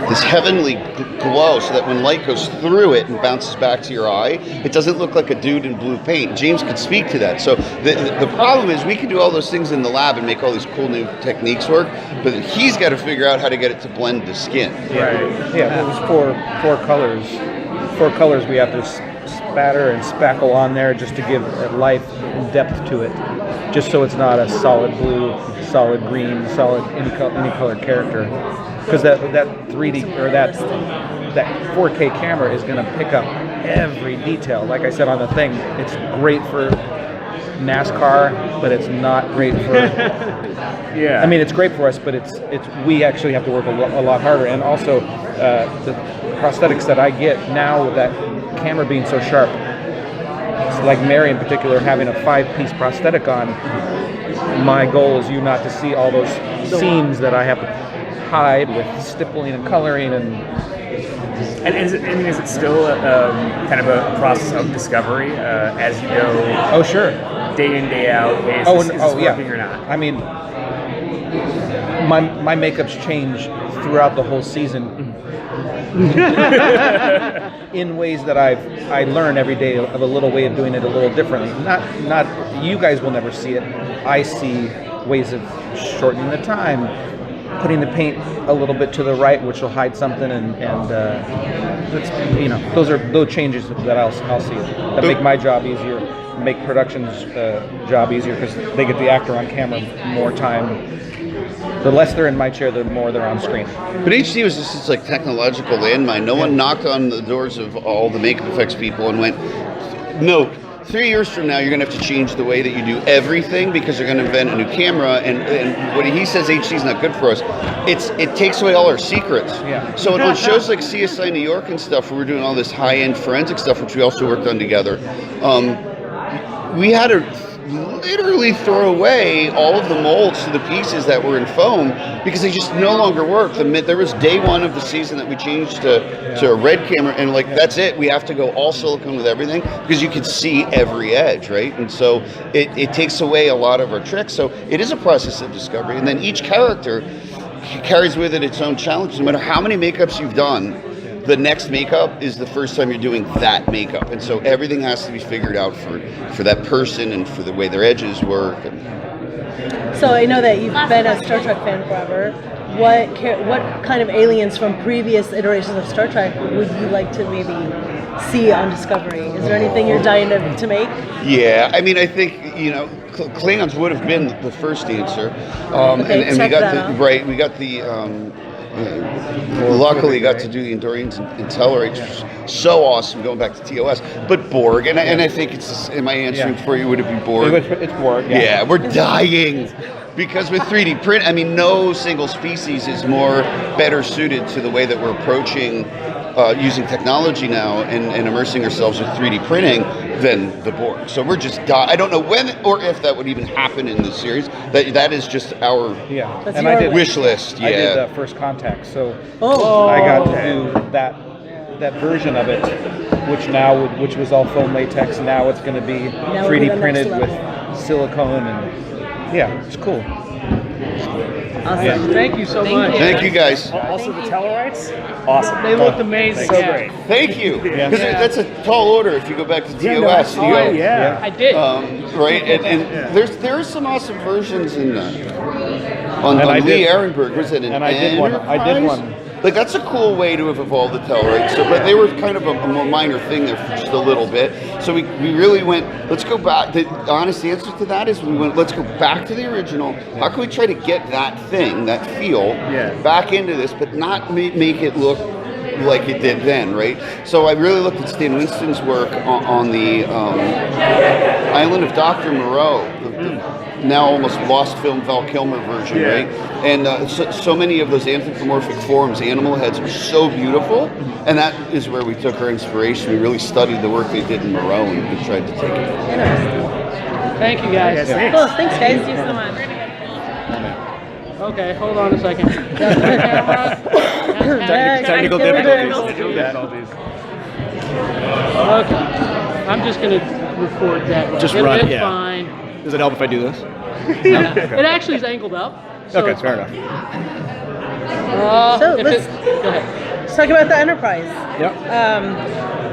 this heavenly glow, so that when light goes through it and bounces back to your eye, it doesn't look like a dude in blue paint. James could speak to that. So the problem is we can do all those things in the lab and make all these cool new techniques work, but he's got to figure out how to get it to blend the skin. Yeah, it was four colors. 4 colors we have to spatter and spackle on there just to give life and depth to it, just so it's not a solid blue, solid green, solid any color character. Because that 3D or that 4K camera is going to pick up every detail. Like I said on the thing, it's great for NASCAR, but it's not great for. Yeah. I mean, it's great for us, but we actually have to work a lot harder. And also, the prosthetics that I get now with that camera being so sharp, it's like Mary in particular having a 5-piece prosthetic on. My goal is not to see all those seams that I have to hide with stippling and coloring And is it still kind of a process of discovery as you go? Oh, sure. Day in, day out. Is this working or not? I mean, my makeups change throughout the whole season in ways that I learn every day of a little way of doing it a little differently. Not you guys will never see it. I see ways of shortening the time, putting the paint a little bit to the right, which will hide something, and that's, those are those changes that I'll see that make my job easier, make production's job easier, because they get the actor on camera more time. The less they're in my chair, the more they're on screen. But HD was just this like technological landmine. No one knocked on the doors of all the makeup effects people and went, no, 3 years from now, you're going to have to change the way that you do everything because they're going to invent a new camera. And what he says HD is not good for us. It takes away all our secrets. Yeah. So on shows like CSI New York and stuff, where we're doing all this high-end forensic stuff, which we also worked on together, we had to literally throw away all of the molds to the pieces that were in foam because they just no longer work. There was day 1 of the season that we changed to a red camera, and that's it. We have to go all silicone with everything because you can see every edge, right? And so it takes away a lot of our tricks. So it is a process of discovery, and then each character carries with it its own challenge. No matter how many makeups you've done, the next makeup is the first time you're doing that makeup, and so everything has to be figured out for that person and for the way their edges work. So I know that you've been a Star Trek fan forever. What kind of aliens from previous iterations of Star Trek would you like to maybe see on Discovery? Is there anything you're dying to make? Yeah, I mean, I think Klingons would have been the first answer, Okay, and we got that the out. right. We got the. Luckily, got to do the Endorians and Tellarites, which was so awesome going back to TOS. But Borg, and I think it's. Am I answering for you? Would it be Borg? It's Borg. Yeah, we're dying because with 3D print, I mean, no single species is better suited to the way that we're approaching using technology now and immersing ourselves with 3D printing than the Borg. So we're just I don't know when or if that would even happen in this series. That is just our wish list. Yeah, I did First Contact, so I got to do that version of it, which was all foam latex. Now it's going to be 3D printed with silicone, and it's cool. Awesome. Yeah. Thank you so much. Thank you guys. Also the Tellarites, awesome. They looked amazing. So great. Thank you. Because that's a tall order if you go back to TOS. I did. Right, and there are some awesome versions in on Lee Ehrenberg. Was it an And I did one. Like that's a cool way to have evolved the Tellarites. So, but they were kind of a more minor thing there for just a little bit. So we really went. Let's go back. The honest answer to that is we went. Let's go back to the original. How can we try to get that thing, that feel, back into this, but not make it look like it did then, right? So I really looked at Stan Winston's work on the Island of Dr. Moreau, the now almost lost film Val Kilmer version, right? And so many of those anthropomorphic forms, animal heads, are so beautiful, and that is where we took our inspiration. We really studied the work they did in Moreau and we tried to take it. Thank you guys. Cool. Thanks, guys. Thank you so much. Okay, hold on a second. Technical difficulties. Okay, I'm just going to record that. Just It's run, fine. Does it help if I do this? It actually is angled up. So Okay, it's fair fine. enough. So let's talk about the Enterprise. Yep.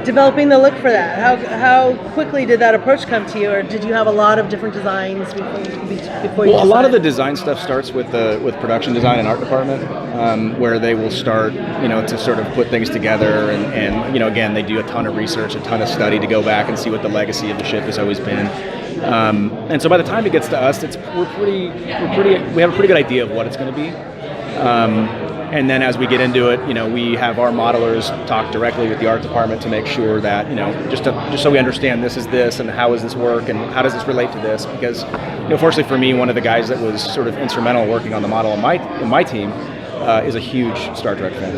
Developing the look for that. How quickly did that approach come to you, or did you have a lot of different designs before you? Well, a lot of the design stuff starts with production design and art department, where they will start, to sort of put things together, and again, they do a ton of research, a ton of study to go back and see what the legacy of the ship has always been. And so by the time it gets to us, we have a pretty good idea of what it's going to be. And then as we get into it, we have our modelers talk directly with the art department to make sure that, just so we understand this is this and how does this work and how does this relate to this? Because, fortunately for me, one of the guys that was sort of instrumental working on the model in my team is a huge Star Trek fan,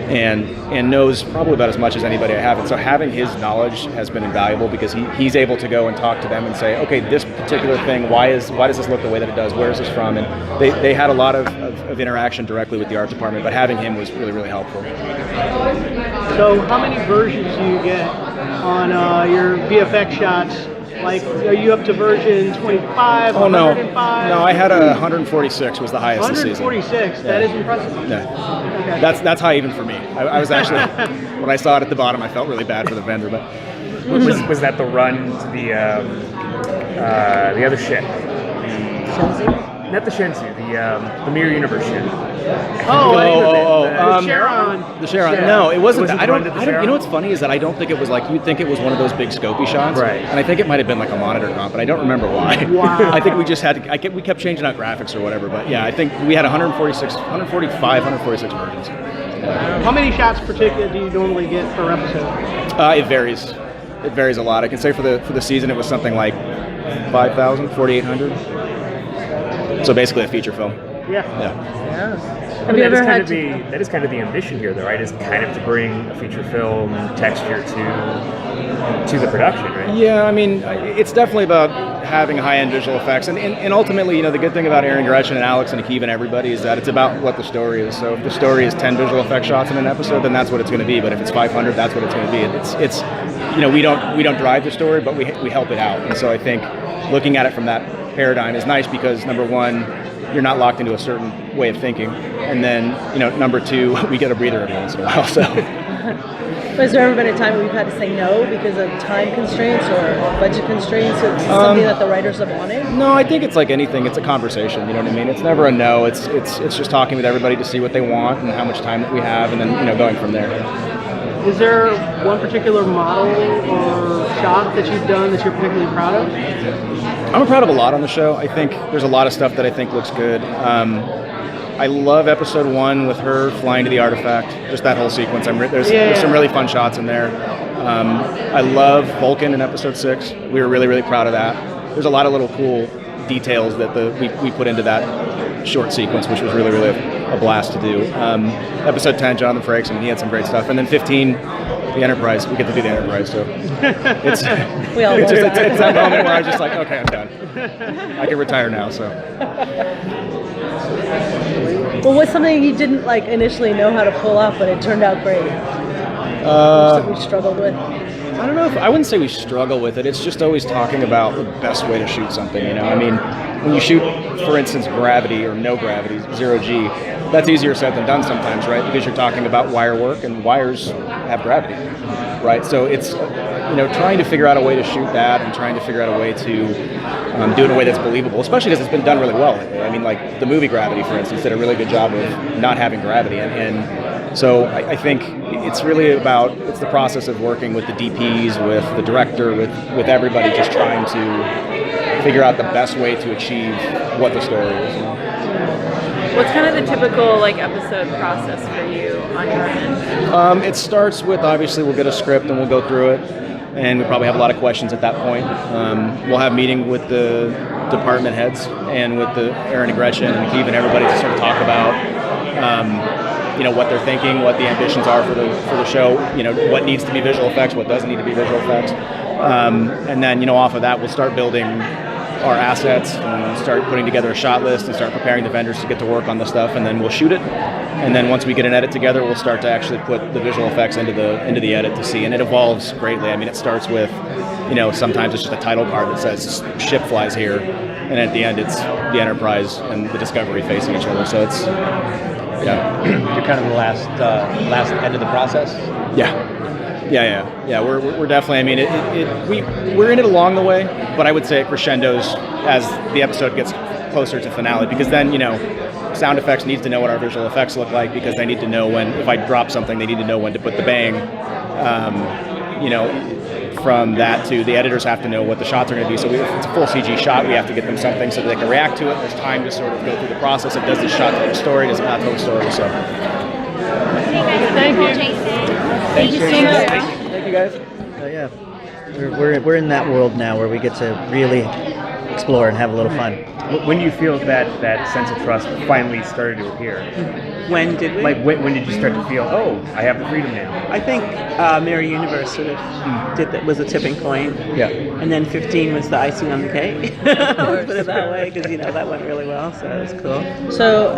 and knows probably about as much as anybody I have. And so having his knowledge has been invaluable because he's able to go and talk to them and say, okay, this particular thing, why does this look the way that it does? Where is this from? And they had a lot of interaction directly with the art department, but having him was really, really helpful. So how many versions do you get on your VFX shots? Like, are you up to version 25, Oh, no. 105? No, I had 146 was the highest this season. 146, that is impressive. Yeah. Okay. That's high even for me. I was actually, when I saw it at the bottom, I felt really bad for the vendor, but Was that the run to the other ship? Not the Shenzhou, the Mirror Universe ship. The Sharon. Yeah. No, it wasn't. Was it I the don't. run to the You know Sharon? what's funny is that I don't think it was like you'd think it was one of those big scopy shots, Right. And I think it might have been like a monitor comp, but I don't remember why. Wow. I think we just had to. We kept changing out graphics or whatever, but yeah, I think we had 146 versions. How many shots per ticket do you normally get per episode? It varies. It varies a lot. I can say for the season it was something like 5,000, 4,800. So basically a feature film. Yeah. Have you ever had that is kind of the ambition here, though, right? Is kind of to bring a feature film texture to the production, right? Yeah, I mean, it's definitely about having high-end visual effects, and ultimately, the good thing about Aaron, Gretchen, and Alex, and Akiva, and everybody is that it's about what the story is. So if the story is 10 visual effects shots in an episode, then that's what it's going to be. But if it's 500, that's what it's going to be. It's we don't drive the story, but we help it out. And so I think looking at it from that paradigm is nice because number one, you're not locked into a certain way of thinking, and then number two, we get a breather every once in a while. So. Has there ever been a time where you've had to say no because of time constraints or budget constraints? It's something that the writers have wanted? No, I think it's like anything. It's a conversation. You know what I mean? It's never a no. It's just talking with everybody to see what they want and how much time that we have, and then going from there. Is there one particular model or shot that you've done that you're particularly proud of? I'm proud of a lot on the show. I think there's a lot of stuff that I think looks good. I love episode 1 with her flying to the artifact. Just that whole sequence. There's some really fun shots in there. I love Vulcan in episode 6. We were really, really proud of that. There's a lot of little cool details that we put into that short sequence, which was really, really a blast to do. Episode 10, Jonathan Frakes, he had some great stuff. And then 15, the Enterprise. We get to do the Enterprise, so it's that moment where I was just like, okay, I'm done. I can retire now. So. Well, what's something you didn't initially know how to pull off, but it turned out great? Something we struggled with. I don't know. I wouldn't say we struggle with it. It's just always talking about the best way to shoot something. I mean, when you shoot, for instance, gravity or no gravity, 0G, that's easier said than done sometimes, right? Because you're talking about wire work, and wires have gravity, right? So it's trying to figure out a way to shoot that, and trying to figure out a way to do it in a way that's believable, especially because it's been done really well lately. I mean, like the movie Gravity, for instance, did a really good job of not having gravity, and so I think it's really it's the process of working with the DPs, with the director, with everybody, just trying to figure out the best way to achieve what the story is. What's kind of the typical episode process for you on your end? It starts with, obviously, we'll get a script and we'll go through it, and we probably have a lot of questions at that point. We'll have meeting with the department heads and with the Aaron and Gretchen and Keith and everybody to sort of talk about what they're thinking, what the ambitions are for the show, what needs to be visual effects, what doesn't need to be visual effects. And then, off of that, we'll start building our assets and start putting together a shot list and start preparing the vendors to get to work on the stuff, and then we'll shoot it. And then once we get an edit together, we'll start to actually put the visual effects into the edit to see, and it evolves greatly. I mean, it starts with, sometimes it's just a title card that says ship flies here, and at the end it's the Enterprise and the Discovery facing each other. So Yeah. You're kind of the last end of the process. Yeah. We're definitely. I mean, we're in it along the way, but I would say it crescendos as the episode gets closer to finale, because then sound effects needs to know what our visual effects look like, because they need to know when, if I drop something, they need to know when to put the bang. From that to the editors have to know what the shots are going to be. So if it's a full CG shot, we have to get them something so that they can react to it. There's time to sort of go through the process of, does this shot tell a story, does it not tell a story? So. Thank you. Thank you so much. Thank you guys. Yeah, we're in that world now where we get to really explore and have a little fun. When do you feel that sense of trust finally started to appear? When did we? Like, when did you start to feel, oh, I have the freedom now? I think Mirror Universe sort of was a tipping point. Yeah. And then 15 was the icing on the cake. Let's put it that way, because that went really well, so it was cool. So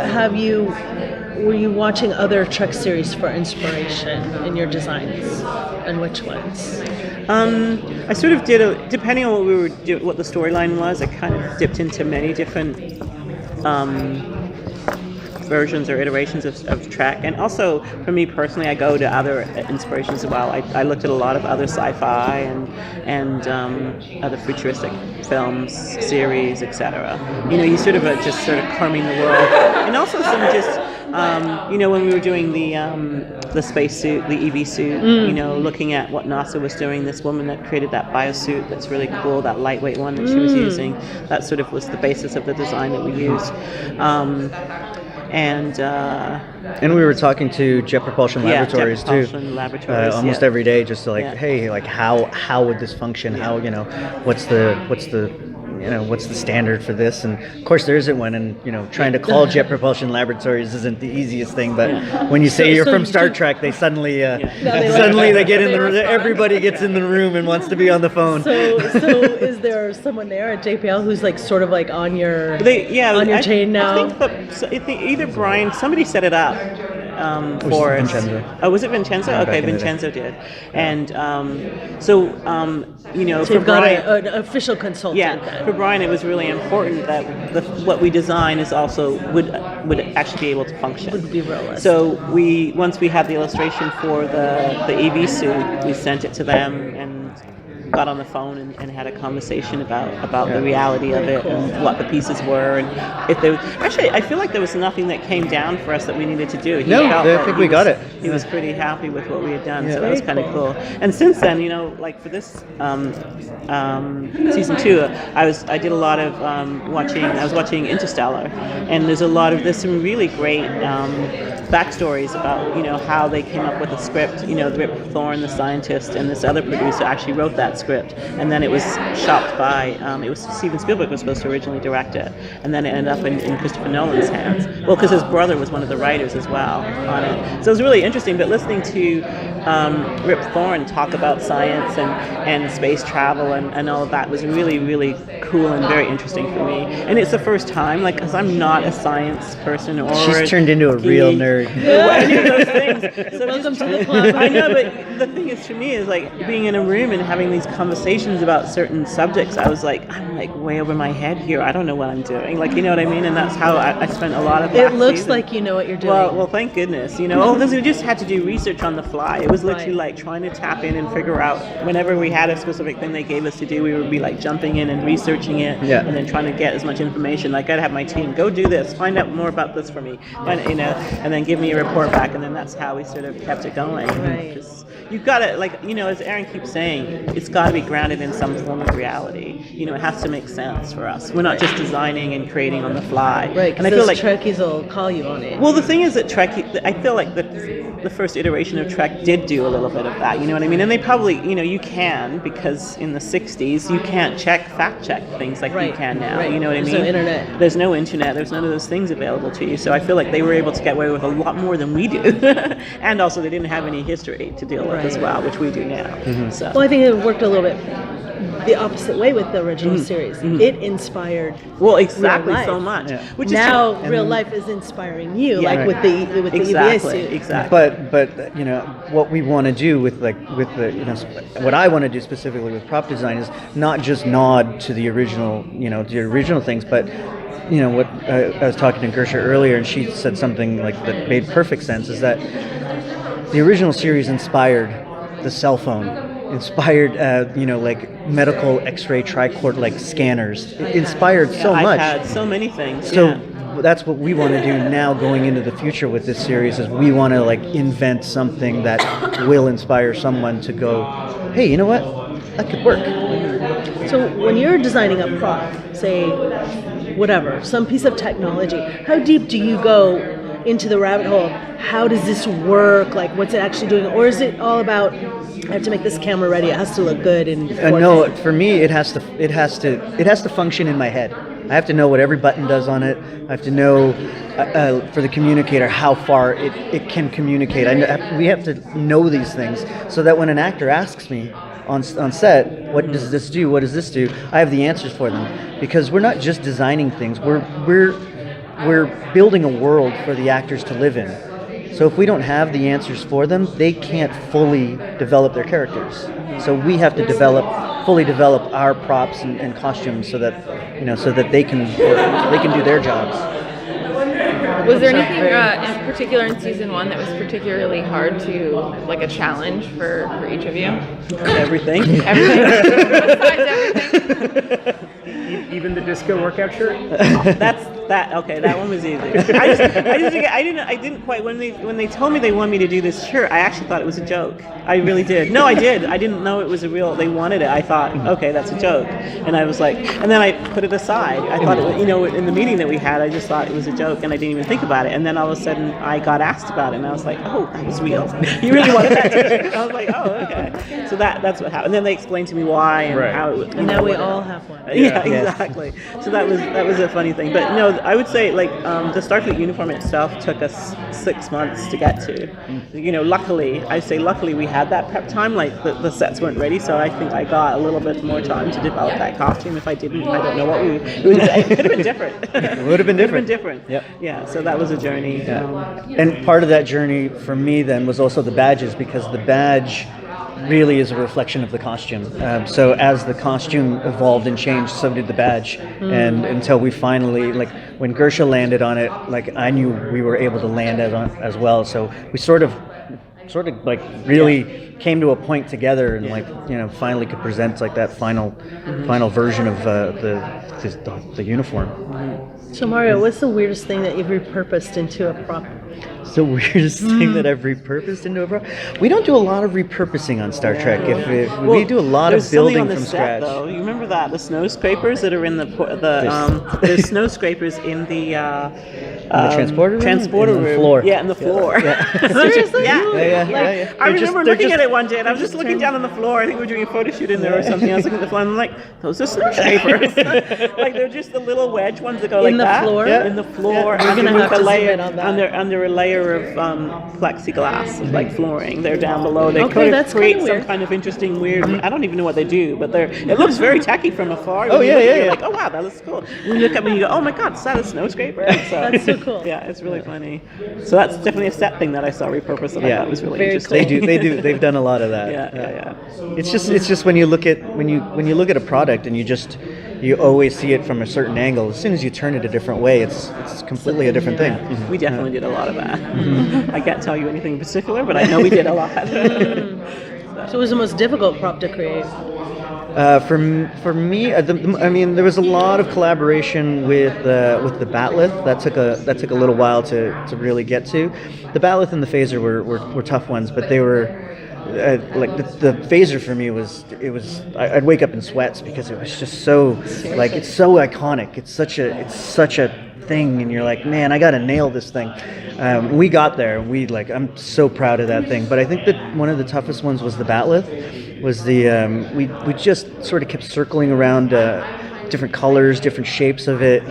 were you watching other Trek series for inspiration in your designs, and which ones? I sort of did depending on what we were what the storyline was. I kind of dipped into many different versions or iterations of Trek, and also for me personally, I go to other inspirations as well. I looked at a lot of other sci-fi and other futuristic films, series, etc. You sort of just sort of combing the world, and also some just. When we were doing the spacesuit, the EV suit, looking at what NASA was doing, this woman that created that biosuit that's really cool, that lightweight one that she was using, that sort of was the basis of the design that we used. And we were talking to Jet Propulsion Laboratories Jet Propulsion Laboratories, almost every day, just to hey, like how would this function? How what's the standard for this? And of course there isn't one, and trying to call Jet Propulsion Laboratories isn't the easiest thing, but when you say you're from Star Trek, they suddenly they get in the room, everybody gets in the room and wants to be on the phone. So is there someone there at JPL who's sort of on your chain now? I think either Brian, somebody set it up for us. Vincenzo. Oh, was it Vincenzo? Yeah, okay, Vincenzo did. And so for you've got Brian, an official consultant. Yeah, for Brian, it was really important that what we design is also would actually be able to function. Would be realistic. So once we had the illustration for the EV suit, we sent it to them and got on the phone and had a conversation about the reality of it and what the pieces were, and if there actually I feel like there was nothing that came down for us that we needed to do. I think we got it. He was pretty happy with what we had done, so that was kind of cool. And since then, like for this season 2, I did a lot of watching. I was watching Interstellar, and there's some really great backstories about how they came up with the script. Rip Thorne, the scientist, and this other producer actually wrote that script, and then it was shopped by it was Steven Spielberg was supposed to originally direct it, and then it ended up in Christopher Nolan's hands. Well, because his brother was one of the writers as well on it, so it was really interesting. But listening to Rip Thorne talk about science and space travel and all of that was really, really cool and very interesting for me. And it's the first time, because I'm not a science person or she's turned into a real nerd. Any of those things. So welcome to the club. I know, but the thing is, for me, is being in a room and having these conversations about certain subjects. I'm way over my head here. I don't know what I'm doing. You know what I mean? And that's how I spent a lot of. It looks like you know what you're doing. Well, thank goodness. Because we just had to do research on the fly. It was literally trying to tap in and figure out whenever we had a specific thing they gave us to do, we would be jumping in and researching it, and then trying to get as much information. I'd have my team go do this, find out more about this for me, and then give me a report back, and then that's how we sort of kept it going. Right. You've got to, as Aaron keeps saying, it's got to be grounded in some form of reality. It has to make sense for us. We're not just designing and creating on the fly. Right, because those Trekkies will call you on it. Well, the thing is that Trek, I feel like the first iteration of Trek did do a little bit of that, you know what I mean? And they probably, you can, because in the 60s, you can't fact check things like you can now, you know what I mean? There's no internet. There's no internet, there's none of those things available to you. So I feel like they were able to get away with a lot more than we do. And also they didn't have any history to deal with as well, which we do now. So. Well, I think it worked a little bit the opposite way with the original series. It inspired exactly real life. So much. Which now real life is inspiring you, with the EVA suit. Exactly. But what we want to do with the what I want to do specifically with prop design is not just nod to the original things, but what I was talking to Gersha earlier, and she said something like that made perfect sense. Is that the original series inspired the cell phone, inspired like medical X-ray tricord like scanners. It inspired so much. iPad, so many things. So that's what we want to do now going into the future with this series. Is we want to like invent something that will inspire someone to go, hey, you know what? That could work. So when you're designing a prop, say, whatever, some piece of technology, how deep do you go into the rabbit hole? How does this work? Like, what's it actually doing? Or is it all about, I have to make this camera ready, it has to look good in 4K? No, for me, it has to function in my head. I have to know what every button does on it. I have to know, for the communicator, how far it can communicate. We have to know these things so that when an actor asks me on set, what does this do? What does this do? I have the answers for them, because we're not just designing things. We're building a world for the actors to live in. So if we don't have the answers for them, they can't fully develop their characters. So we have to fully develop our props and costumes so that they can do their jobs. Was there anything in particular in season 1 that was particularly hard to, like, a challenge for each of you? Everything. Besides everything. Even the disco workout shirt. Okay, that one was easy. I didn't quite when they told me they wanted me to do this shirt. I actually thought it was a joke. I really did. No, I did. I didn't know it was a real. They wanted it. I thought, okay, that's a joke, and I was like, and then I put it aside. I thought, in the meeting that we had, I just thought it was a joke, and I didn't even think about it. And then all of a sudden, I got asked about it, and I was like, oh, that was real. You really wanted that t-shirt? I was like, oh, okay. So that's what happened. And then they explained to me why and how it was. And now we all have one. Yeah, exactly. So that was a funny thing. But no, I would say like the Starfleet uniform itself took us 6 months to get to. Luckily we had that prep time. Like the sets weren't ready, so I think I got a little bit more time to develop that costume. If I didn't, I don't know what it could have been different. It would have been different. Yep. Yeah. So that was a journey. Yeah. And part of that journey for me then was also the badges, because the badge really is a reflection of the costume. So as the costume evolved and changed, so did the badge. And until we finally, like when Gersha landed on it, like I knew we were able to land as well. So we sort of like really came to a point together and finally could present like that final version of the uniform. So Mario, what's the weirdest thing that you've repurposed into a prop? It's the weirdest thing that I've repurposed into a prop. We don't do a lot of repurposing on Star Trek. We do a lot of building from scratch. Though. You remember that the snow scrapers that are in the snow scrapers in the transporter room. The floor. Yeah, in the floor. Yeah. Seriously? Yeah. I remember looking at it one day, and I was just looking down on the floor. I think we were doing a photo shoot in there or something. I was looking at the floor, and I'm like, those are snow scrapers. Like they're just the little wedge ones that go like that. In the floor. Yeah. Underneath a layer, under a layer of plexiglass, like flooring. They're down below. They create some kind of interesting, weird. I don't even know what they do, but it looks very tacky from afar. You're like, oh wow, that looks cool. And you look up and you go, oh my god, is that a snow scraper? So, that's so cool. Yeah, it's really funny. So that's definitely a set thing that I saw repurposed that I thought was really interesting. Cool. They do. They've done a lot of that. Yeah. It's just when you look at a product and you always see it from a certain angle. As soon as you turn it a different way, it's completely a different thing. We definitely did a lot of that. I can't tell you anything in particular, but I know we did a lot. So what was the most difficult prop to create? For me, there was a lot of collaboration with the Batleth. That took a little while to really get to. The Batleth and the phaser were tough ones, but they were. Like the phaser for me I'd wake up in sweats because it was just so it's so iconic. It's such a thing, and you're like, man, I gotta nail this thing. We got there. I'm so proud of that thing. But I think that one of the toughest ones was the Batleth. Was we just sort of kept circling around different colors, different shapes of it,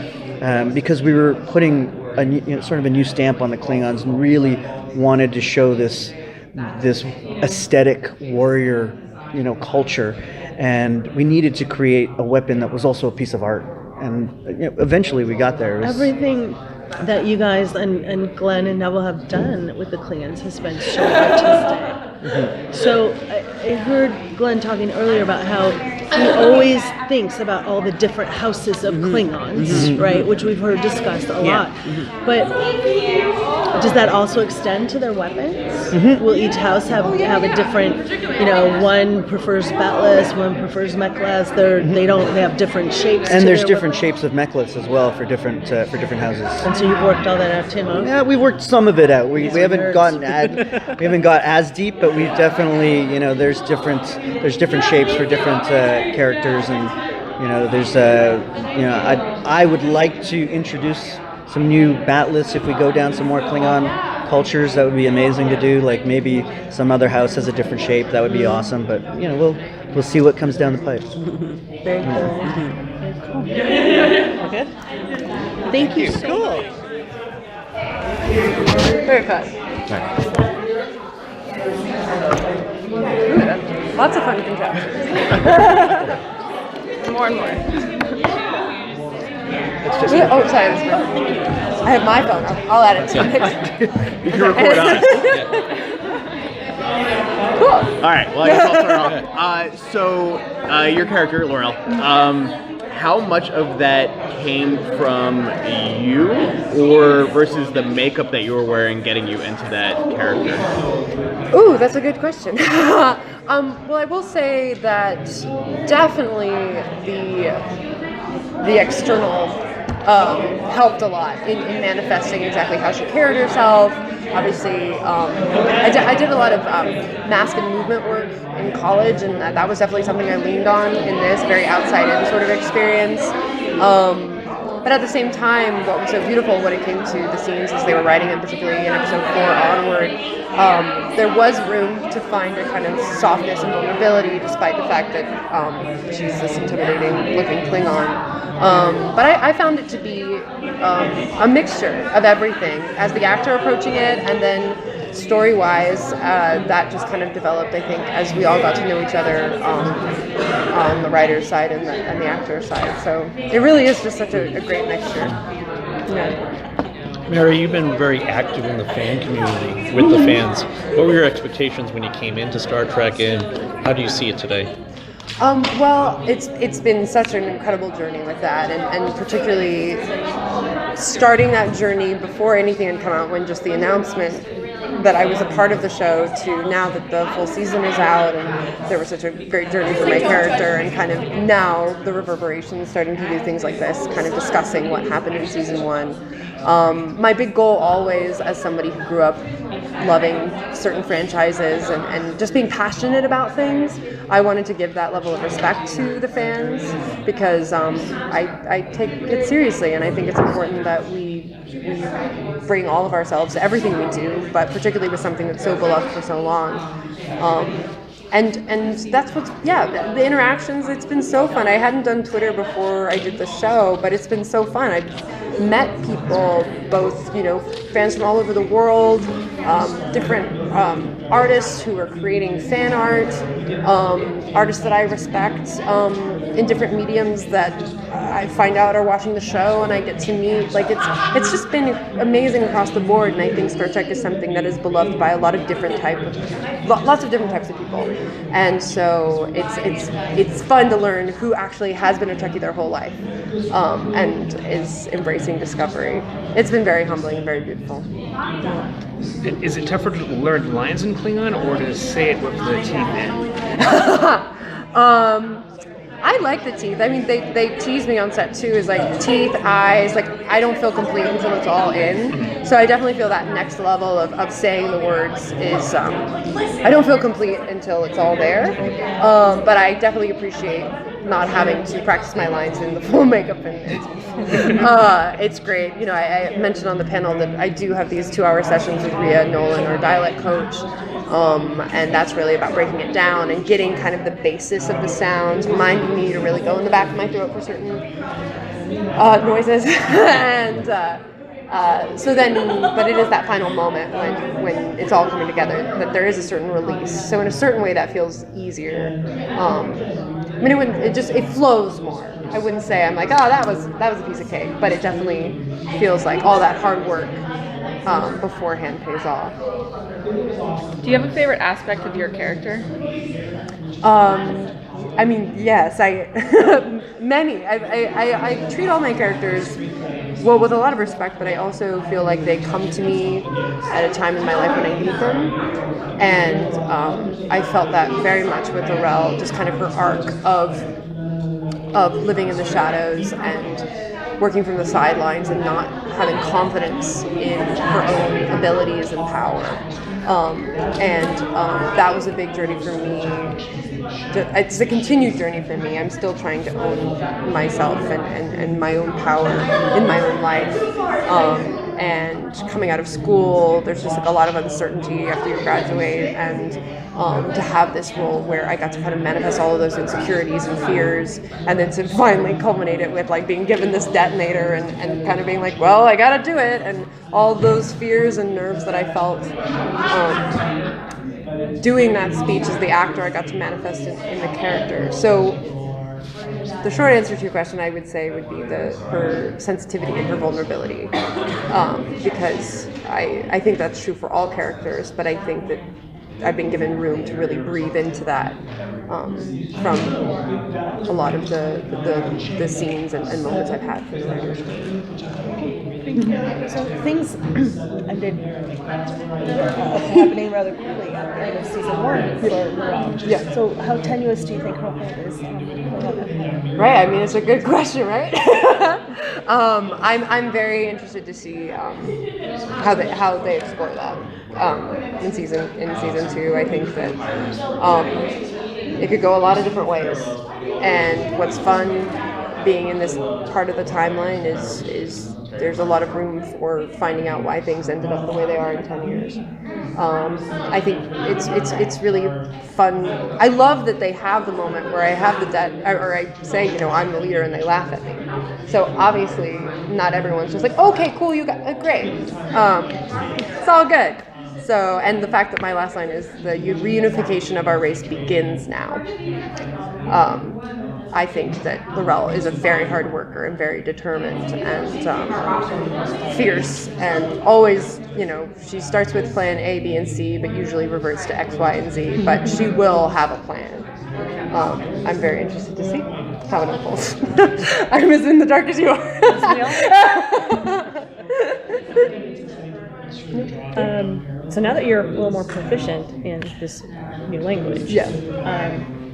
because we were putting sort of a new stamp on the Klingons and really wanted to show this aesthetic warrior, culture, and we needed to create a weapon that was also a piece of art. And eventually we got there. Everything that you guys and Glenn and Neville have done with the Klingons has been so artistic. So I heard Glenn talking earlier about how he always thinks about all the different houses of Klingons, right? Which we've heard discussed a lot. But does that also extend to their weapons? Will each house have a different, one prefers batless, one prefers mechlas. They have different shapes. And to there's their different weapons. shapes of mechlets as well for different houses. And so you've worked all that out, Tim? Huh? Yeah, we've worked some of it out. We haven't nerds. we haven't got as deep, but we've definitely, there's different shapes for different characters, and there's I would like to introduce some new batless if we go down some more Klingon cultures. That would be amazing to do. Like maybe some other house has a different shape. That would be awesome. But we'll see what comes down the pipe. Very cool. Okay. Thank you. Cool. Very fun. Lots of fun contraptions. More and more. Oh, sorry. I have my phone. I'll add it to the picture. You can record on it. Cool. All right. Well, I guess I'll start off. So, your character, Laurel. How much of that came from you, or versus the makeup that you were wearing, getting you into that character? Ooh, that's a good question. Well, I will say that definitely the external helped a lot in manifesting exactly how she carried herself. Obviously, I did a lot of mask and movement work in college, and that was definitely something I leaned on in this very outside-in sort of experience. But at the same time, what was so beautiful when it came to the scenes as they were writing them, particularly in episode 4 onward, there was room to find a kind of softness and vulnerability, despite the fact that she's this intimidating-looking Klingon. But I found it to be a mixture of everything. As the actor approaching it, and then story-wise, that just kind of developed, I think, as we all got to know each other on the writer's side and the actor's side. So it really is just such a great mixture. Yeah. Mary, you've been very active in the fan community with the fans. What were your expectations when you came into Star Trek, and how do you see it today? Well, it's been such an incredible journey with that, and particularly starting that journey before anything had come out, when just the announcement that I was a part of the show, to now that the full season is out, and there was such a great journey for my character, and kind of now the reverberations starting to do things like this, kind of discussing what happened in season 1. My big goal always, as somebody who grew up loving certain franchises and just being passionate about things, I wanted to give that level of respect to the fans, because I take it seriously, and I think it's important that we bring all of ourselves to everything we do, but particularly with something that's so beloved for so long. And that's what's, the interactions, it's been so fun. I hadn't done Twitter before I did the show, but it's been so fun. I've met people, both, fans from all over the world, different artists who are creating fan art, artists that I respect in different mediums that I find out are watching the show and I get to meet. Like, it's just been amazing across the board, and I think Star Trek is something that is beloved by a lot of different lots of different types of people. And so it's fun to learn who actually has been a Trekkie their whole life and is embracing discovery. It's been very humbling and very beautiful. Is it tougher to learn lines in Klingon, or to say it with the teeth in? I like the teeth. I mean, they tease me on set too, is like teeth, eyes, like I don't feel complete until it's all in. So I definitely feel that next level of saying the words is, I don't feel complete until it's all there. But I definitely appreciate not having to practice my lines in the full makeup and it's great. I mentioned on the panel that I do have these 2-hour sessions with Rhea Nolan, our dialect coach. And that's really about breaking it down and getting kind of the basis of the sounds, reminding me to really go in the back of my throat for certain noises. And But it is that final moment when it's all coming together that there is a certain release. So in a certain way, that feels easier. I mean, it flows more. I wouldn't say I'm like, oh, that was a piece of cake, but it definitely feels like all that hard work beforehand pays off. Do you have a favorite aspect of your character? I mean, yes, many. I treat all my characters well with a lot of respect, but I also feel like they come to me at a time in my life when I need them. And I felt that very much with Deverell, just kind of her arc of living in the shadows and working from the sidelines and not having confidence in her own abilities and power. That was a big journey for me. It's a continued journey for me. I'm still trying to own myself and my own power in my own life. And coming out of school, there's just like a lot of uncertainty after you graduate, and to have this role where I got to kind of manifest all of those insecurities and fears, and then to finally culminate it with like being given this detonator and kind of being like, well, I gotta do it, and all those fears and nerves that I felt doing that speech as the actor, I got to manifest in the character. So the short answer to your question, I would say, would be her sensitivity and her vulnerability, because I think that's true for all characters, but I think that I've been given room to really breathe into that from a lot of the scenes and moments I've had for the writers. So things ended happening rather quickly at the end of season 1 for Moreira. Yeah. So how tenuous do you think her hold is? Right. I mean, it's a good question, right? I'm very interested to see how they explore that in season 2. I think that it could go a lot of different ways, and what's fun being in this part of the timeline is there's a lot of room for finding out why things ended up the way they are in 10 years. I think it's really fun. I love that they have the moment where I have or I say, I'm the leader, and they laugh at me. So obviously not everyone's just like, okay, cool, you got great. It's all good. So, and the fact that my last line is the reunification of our race begins now. I think that Deverell is a very hard worker and very determined and fierce, and always, she starts with plan A, B, and C, but usually reverts to X, Y, and Z, but she will have a plan. I'm very interested to see how it unfolds. I'm as in the dark as you are. So now that you're a little more proficient in this new language,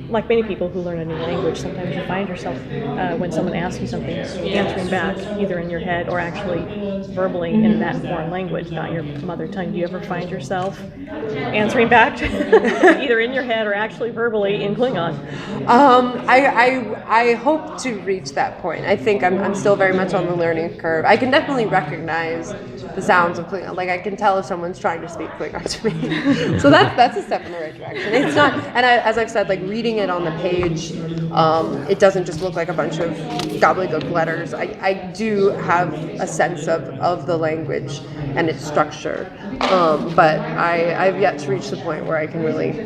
like many people who learn a new language, sometimes you find yourself, when someone asks you something, answering back, either in your head or actually verbally in that foreign language, not your mother tongue. Do you ever find yourself answering back, either in your head or actually verbally in Klingon? I hope to reach that point. I think I'm still very much on the learning curve. I can definitely recognize the sounds of Klingon. Like, I can tell if someone's trying to speak Klingon to me. So that's a step in the right direction. It's not, and as I've said, like, reading it on the page, it doesn't just look like a bunch of gobbledygook letters. I do have a sense of the language and its structure, but I've yet to reach the point where I can really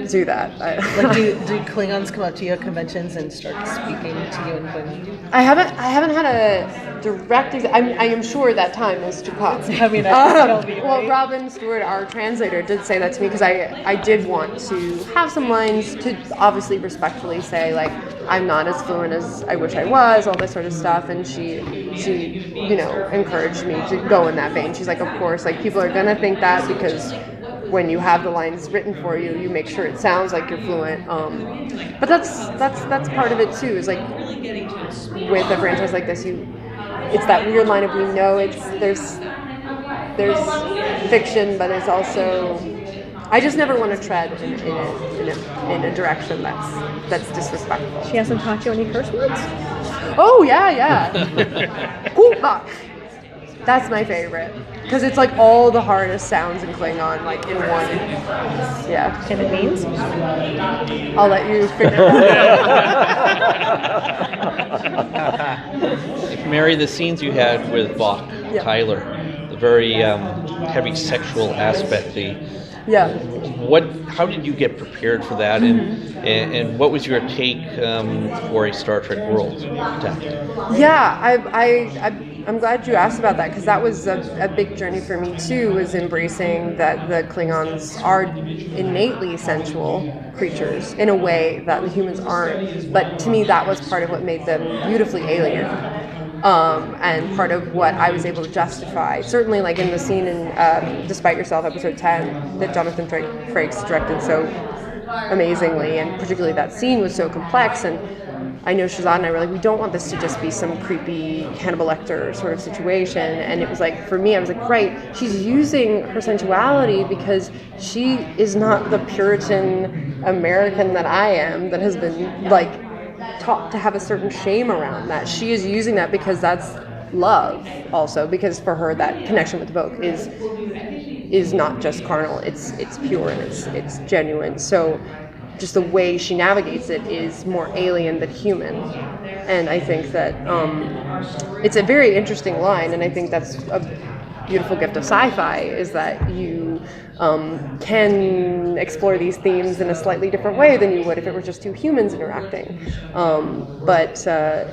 do that. Like, do Klingons come up to you at conventions and start speaking to you in Klingon? I haven't had a direct. I am sure that time is to come. I mean, well, Robin Stewart, our translator, did say that to me, because I did want to have some lines to obviously respectfully say, like, I'm not as fluent as I wish I was, all this sort of stuff, and she encouraged me to go in that vein. She's like, of course, like, people are gonna think that because when you have the lines written for you, you make sure it sounds like you're fluent. But that's part of it too. Is like with a franchise like this, it's that weird line of, we know there's fiction, but it's also, I just never want to tread in a direction that's disrespectful. She hasn't taught you any curse words? Oh yeah. Hoopbach. That's my favorite, because it's like all the hardest sounds in Klingon, like in one. Yeah. And it means? I'll let you figure it out. Mary, the scenes you had with Vok Yeah. Tyler, the very heavy sexual aspect. Yeah. How did you get prepared for that, and what was your take for a Star Trek world? Yeah, I'm glad you asked about that, because that was a big journey for me too, was embracing that the Klingons are innately sensual creatures in a way that the humans aren't. But to me, that was part of what made them beautifully alien. And part of what I was able to justify, certainly like in the scene in Despite Yourself, episode 10, that Jonathan Frakes directed so amazingly, and particularly that scene was so complex. And I know Shahzad and I were like, we don't want this to just be some creepy Hannibal Lecter sort of situation. And it was like, for me, I was like, right, she's using her sensuality because she is not the Puritan American that I am, that has been like taught to have a certain shame around that. She is using that because that's love also, because for her that connection with Vogue is not just carnal, it's pure and it's genuine. So just the way she navigates it is more alien than human. And I think that it's a very interesting line, and I think that's a beautiful gift of sci-fi, is that you can explore these themes in a slightly different way than you would if it were just two humans interacting. But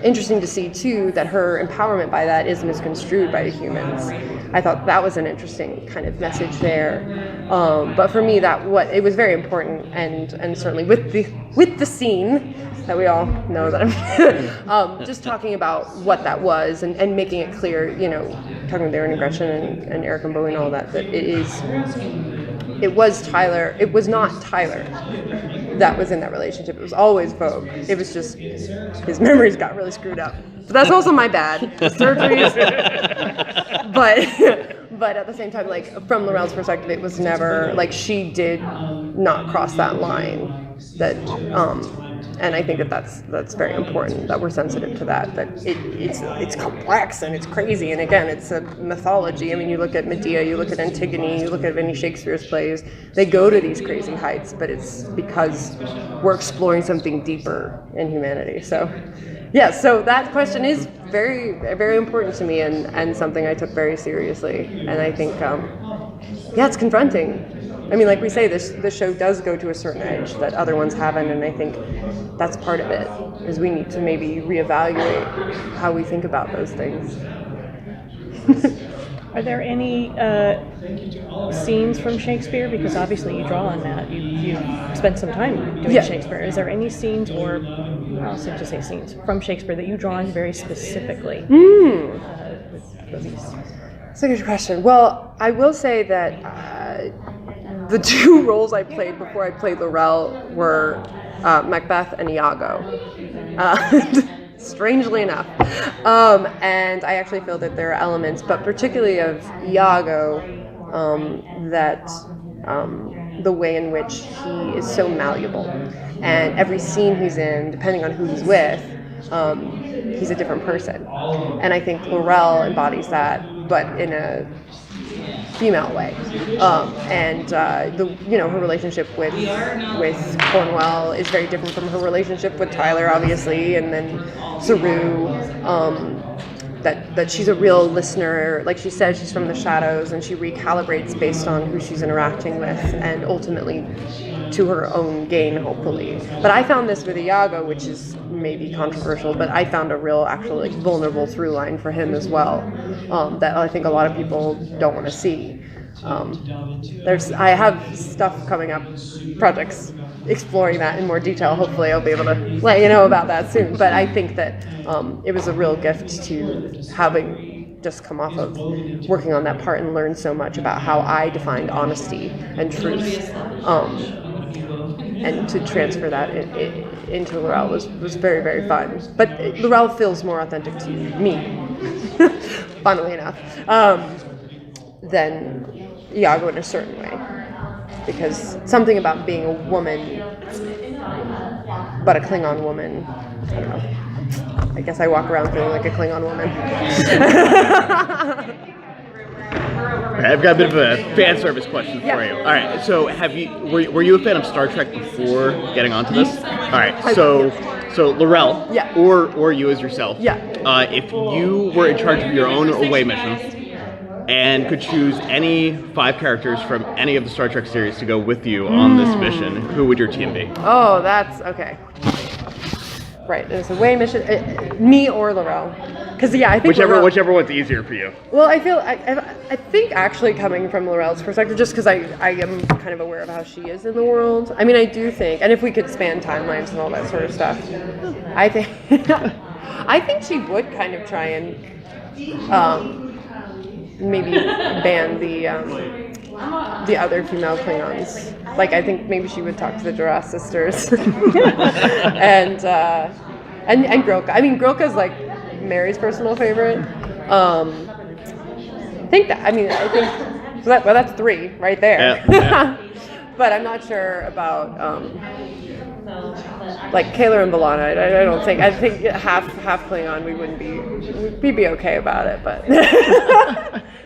interesting to see too that her empowerment by that is misconstrued by the humans. I thought that was an interesting kind of message there. But for me, it was very important, and certainly with the scene that we all know that I'm just talking about what that was, and making it clear, talking with Aaron and Gretchen and Eric and Bowie and all that it was Tyler. It was not Tyler that was in that relationship. It was always Vogue. It was just his memories got really screwed up. But that's also my bad. The surgeries. But at the same time, like from Laurel's perspective, it was never like she did not cross that line. And I think that's very important, that we're sensitive to that it's complex and it's crazy, and again, it's a mythology. I mean, you look at Medea, you look at Antigone, you look at any Shakespeare's plays, they go to these crazy heights, but it's because we're exploring something deeper in humanity. So yeah, so that question is very, very important to me, and something I took very seriously. And I think, it's confronting. I mean, like we say, this show does go to a certain edge that other ones haven't, and I think that's part of it, is we need to maybe reevaluate how we think about those things. Are there any scenes from Shakespeare? Because obviously you draw on that. You spent some time doing Shakespeare. Is there any scenes, or I'll just say scenes, from Shakespeare that you draw on very specifically? That's a good question. Well, I will say that the two roles I played before I played Laurel were Macbeth and Iago. Strangely enough. And I actually feel that there are elements, but particularly of Iago, that the way in which he is so malleable. And every scene he's in, depending on who he's with, he's a different person. And I think Laurel embodies that, but in a female way. Her relationship with Cornwell is very different from her relationship with Tyler, obviously, and then Saru. That she's a real listener. Like she said, she's from the shadows, and she recalibrates based on who she's interacting with, and ultimately to her own gain, hopefully. But I found this with Iago, which is maybe controversial, but I found a real, actually, like, vulnerable through line for him as well, that I think a lot of people don't want to see. I have stuff coming up, projects exploring that in more detail. Hopefully I'll be able to let you know about that soon. But I think that it was a real gift to having just come off of working on that part and learn so much about how I defined honesty and truth. And to transfer that into Laurel was very, very fun. But Laurel feels more authentic to me, funnily enough, than Iago in a certain way. Because something about being a woman, but a Klingon woman, I don't know. I guess I walk around feeling like a Klingon woman. I've got a bit of a fan service question for you. All right, so were you a fan of Star Trek before getting onto this? All right, so Laurel, or you as yourself, if you were in charge of your own away mission, and could choose any 5 characters from any of the Star Trek series to go with you on this mission, who would your team be? Oh, that's okay. Right, it's a away mission. Me or Laurel, because I think whichever one's easier for you. Well, I think actually coming from Laurel's perspective, just because I am kind of aware of how she is in the world. I mean, I do think, and if we could span timelines and all that sort of stuff, I think I think she would kind of try and maybe ban the other female Klingons. Like, I think maybe she would talk to the Duras sisters and Grilka. I mean, Grilka's like Mary's personal favorite. I think that's 3 right there. Yeah. But I'm not sure about like Kayla and B'Elanna. I think half Klingon we'd be okay about it, but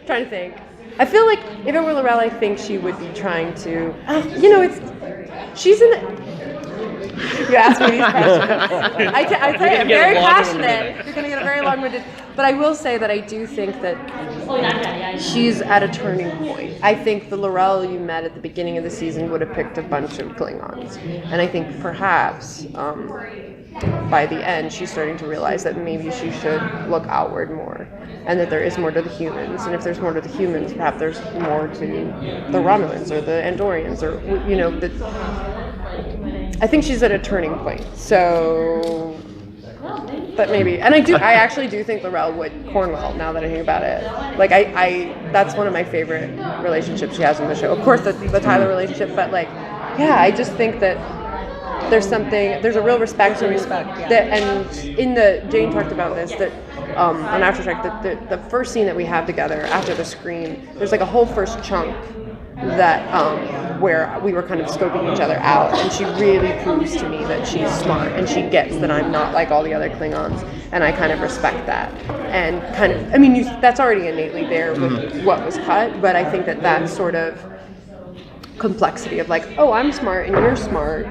trying to think. I feel like if it were Laurel, I think she would be trying to, she's in You ask me these questions. I tell you, I'm very passionate. You're going to get a very long-winded. But I will say that I do think that she's at a turning point. I think the Laurel you met at the beginning of the season would have picked a bunch of Klingons. And I think perhaps by the end, she's starting to realize that maybe she should look outward more. And that there is more to the humans. And if there's more to the humans, perhaps there's more to the Romulans or the Andorians or, I think she's at a turning point. So, but maybe, and I actually do think Laurel would Cornwell, now that I think about it. Like, that's one of my favorite relationships she has in the show. Of course, the Tyler relationship, but I just think that there's a real respect. And Jane talked about this, that on After Trek, the first scene that we have together after the screen, there's like a whole first chunk that where we were kind of scoping each other out, and she really proves to me that she's smart and she gets that I'm not like all the other Klingons, and I kind of respect that. And kind of, that's already innately there with what was cut, but I think that sort of complexity of like, oh, I'm smart and you're smart,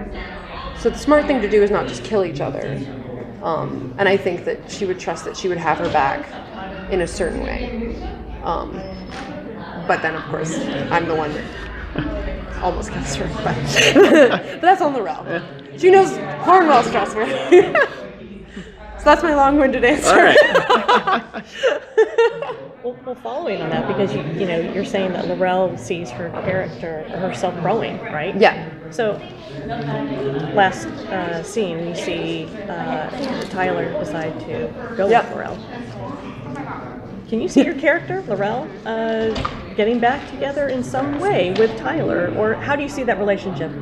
so the smart thing to do is not just kill each other. And I think that she would trust that she would have her back in a certain way. But then, of course, I'm the one that almost kills her. But that's on Laurel. She knows Cornwell's trustworthy. So that's my long-winded answer. All right. Well, following on that, because you're saying that Laurel sees her character, herself growing, right? Yeah. So, last scene, we see Tyler decide to go with Laurel. Can you see your character, Laurel, getting back together in some way with Tyler, or how do you see that relationship?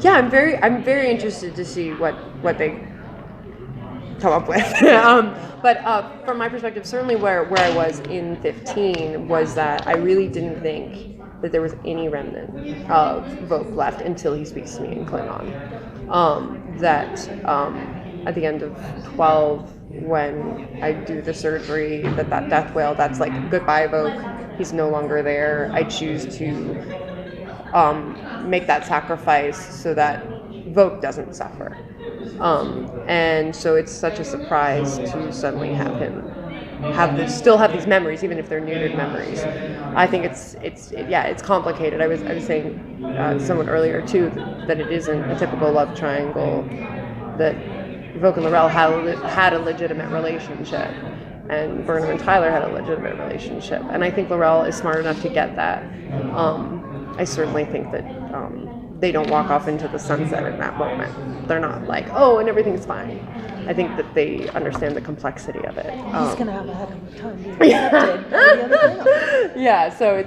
Yeah, I'm very interested to see what they come up with. But from my perspective, certainly where I was in 15 was that I really didn't think that there was any remnant of Vogue left until he speaks to me in Klingon. At the end of 12, when I do the surgery, that death wail, that's like goodbye Vogue. He's no longer there. I choose to make that sacrifice so that Vogue doesn't suffer. And so it's such a surprise to suddenly have him still have these memories, even if they're neutered memories. I think it's complicated. I was saying to someone earlier too that it isn't a typical love triangle, that Vogue and Laurel had a legitimate relationship, and Burnham and Tyler had a legitimate relationship. And I think Laurel is smart enough to get that. I certainly think that they don't walk off into the sunset in that moment. They're not like, oh, and everything's fine. I think that they understand the complexity of it. He's going to have a heck of a time being accepted. So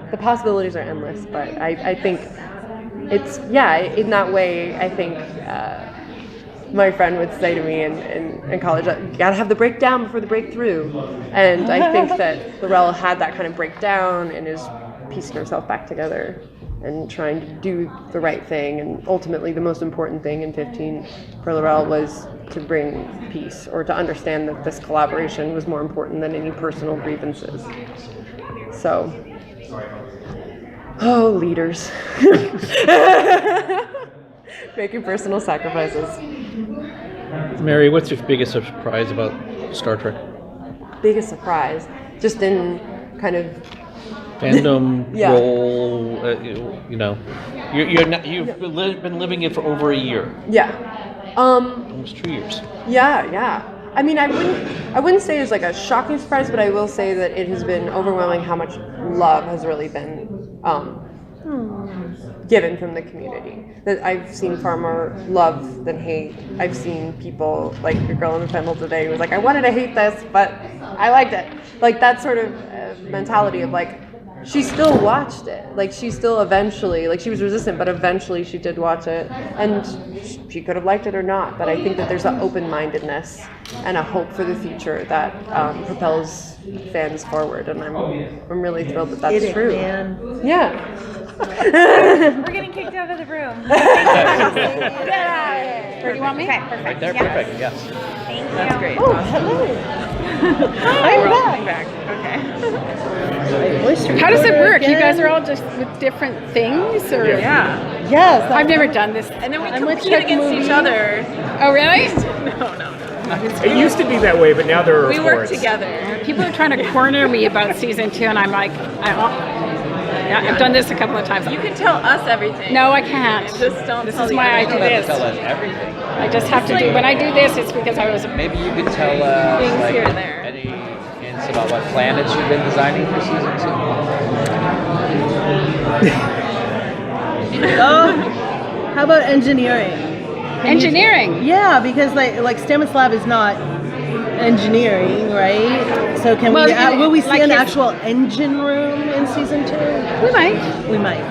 the possibilities are endless, but I think it's, in that way, I think my friend would say to me in college, you gotta have the breakdown before the breakthrough. And I think that Laurel had that kind of breakdown and is piecing herself back together and trying to do the right thing. And ultimately, the most important thing in 15 for Laurel was to bring peace, or to understand that this collaboration was more important than any personal grievances. So, leaders. Making personal sacrifices. Mary, what's your biggest surprise about Star Trek? Biggest surprise? Just in kind of fandom Yeah. role. You know, you've been living it for over a year. Yeah. Almost 2 years. Yeah. I mean, I wouldn't say it's like a shocking surprise, but I will say that it has been overwhelming how much love has really been given from the community. That I've seen far more love than hate. I've seen people, like your girl in the panel today who was like, I wanted to hate this, but I liked it. Like that sort of mentality of like, she still watched it. Like she still eventually, like she was resistant, but eventually she did watch it. And she could have liked it or not, but I think that there's an open-mindedness and a hope for the future that propels fans forward, and I'm really thrilled that that's true. Man. Yeah. We're getting kicked out of the room. Where do you want me? Okay, perfect. Right there, Yeah. perfect. Yes. Thank you. That's great. Oh, hello. Hi, we're welcome back. Okay. How does it work? You guys are all just with different things, or Yeah. Yes. I've never done this. And then we I'm with compete Chuck against each Movie. other. Oh, really? No. It used to be that way, but now there are We work reports. together. People are trying to corner me about season 2, and I'm like, I've done this a couple of times. You can tell us everything. No, I can't. Just don't This tell is the why I other do people. this. Tell us everything. I just have to do. When I do this, it's because I was. Maybe you could tell us Things like, here and there. any hints about what planets you've been designing for season 2. Oh, how about engineering? Engineering? Yeah, because like Stamets Lab is not engineering, right? So can Well, will we see like an his- actual engine room in season 2? We might. We might.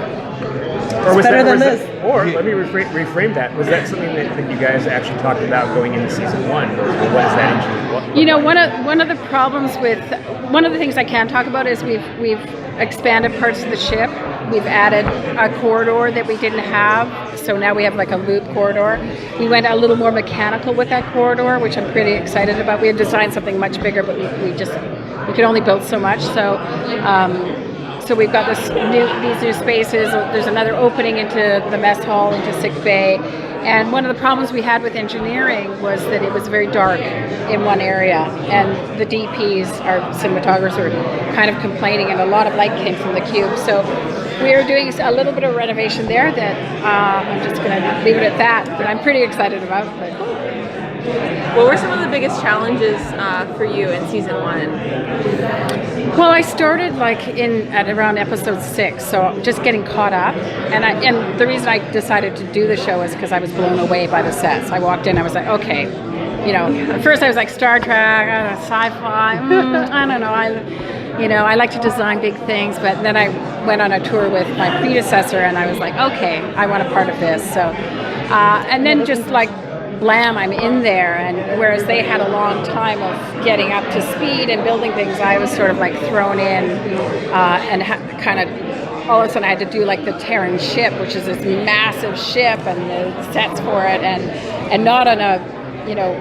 Or was better that, than was this. that- or let me reframe that. Was that something that you guys actually talked about going into season 1? Or what is that engine? You know, one of the problems with one of the things I can talk about is we've expanded parts of the ship. We've added a corridor that we didn't have, so now we have like a loop corridor. We went a little more mechanical with that corridor, which I'm pretty excited about. We had designed something much bigger, but we could only build so much. So we've got these new spaces. There's another opening into the mess hall, into sick bay. And one of the problems we had with engineering was that it was very dark in one area, and the DPs, our cinematographers, were kind of complaining, and a lot of light came from the cube. So we are doing a little bit of renovation there that I'm just going to leave it at that, but I'm pretty excited about. But What were some of the biggest challenges for you in season 1? well, I started at around episode 6, so just getting caught up. And the reason I decided to do the show is because I was blown away by the sets. I walked in, I was like, okay, at first I was like Star Trek, I don't know, sci-fi. I don't know. I like to design big things, but then I went on a tour with my predecessor, and I was like, okay, I want a part of this. So, and then just like blam, I'm in there, and whereas they had a long time of getting up to speed and building things, I was sort of like thrown in and kind of all of a sudden I had to do like the Terran ship, which is this massive ship, and the sets for it, and not on a,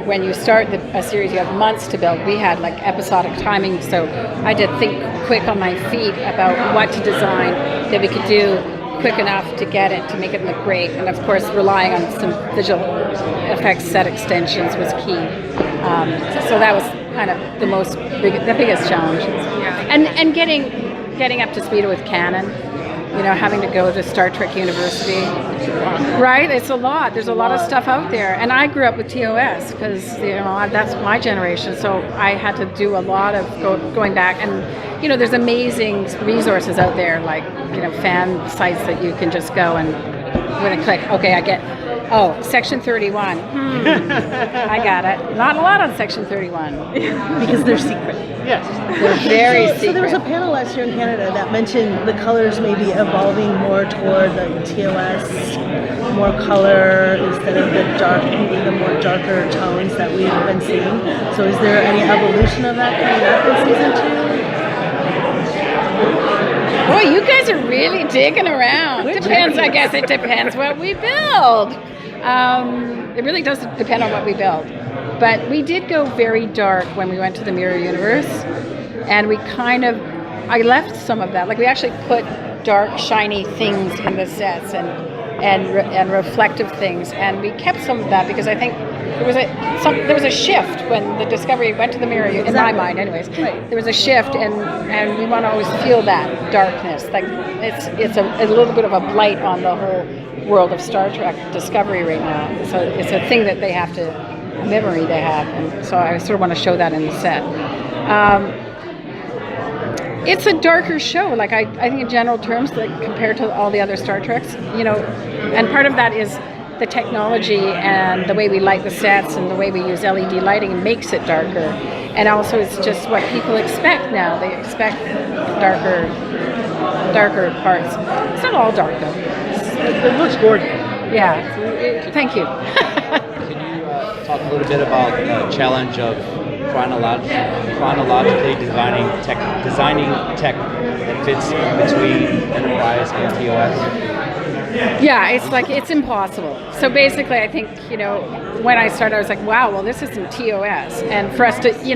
when you start a series you have months to build. We had like episodic timing, so I had to think quick on my feet about what to design that we could do quick enough to get it, to make it look great. And of course, relying on some visual effects set extensions was key. So that was kind of the biggest challenge. Yeah. And getting up to speed with canon, having to go to Star Trek University. Right? It's a lot. There's a lot of stuff out there. And I grew up with TOS because, that's my generation. So I had to do a lot of going back. And, there's amazing resources out there, like, fan sites that you can just go and with a click, okay, I get, Section 31. I got it. Not a lot on Section 31. Because they're secret. Yes. They're very secret. So there was a panel last year in Canada that mentioned the colors may be evolving more toward the TOS, more color instead of the more darker tones that we've been seeing. So is there any evolution of that coming up in season 2? Boy, you guys are really digging around. I guess it depends what we build. It really does depend on what we build. But we did go very dark when we went to the Mirror Universe, and I left some of that. Like, we actually put dark, shiny things in the sets, and and reflective things. And we kept some of that because I think there was a shift when the Discovery went to the mirror. In my mind, anyways, there was a shift, and we want to always feel that darkness. Like it's a little bit of a blight on the whole world of Star Trek Discovery right now. So it's a thing that they have to, a memory they have, and so I sort of want to show that in the set. It's a darker show, like I think in general terms, like compared to all the other Star Treks, and part of that is the technology and the way we light the sets and the way we use LED lighting makes it darker. And also it's just what people expect now. They expect darker parts. It's not all dark though. It looks gorgeous. Yeah, thank you. Can you talk a little bit about the challenge of chronologically designing tech that fits in between Enterprise and TOS? Yeah, it's impossible. So basically, I think, when I started, I was like, wow, well, this isn't TOS. And for us to, you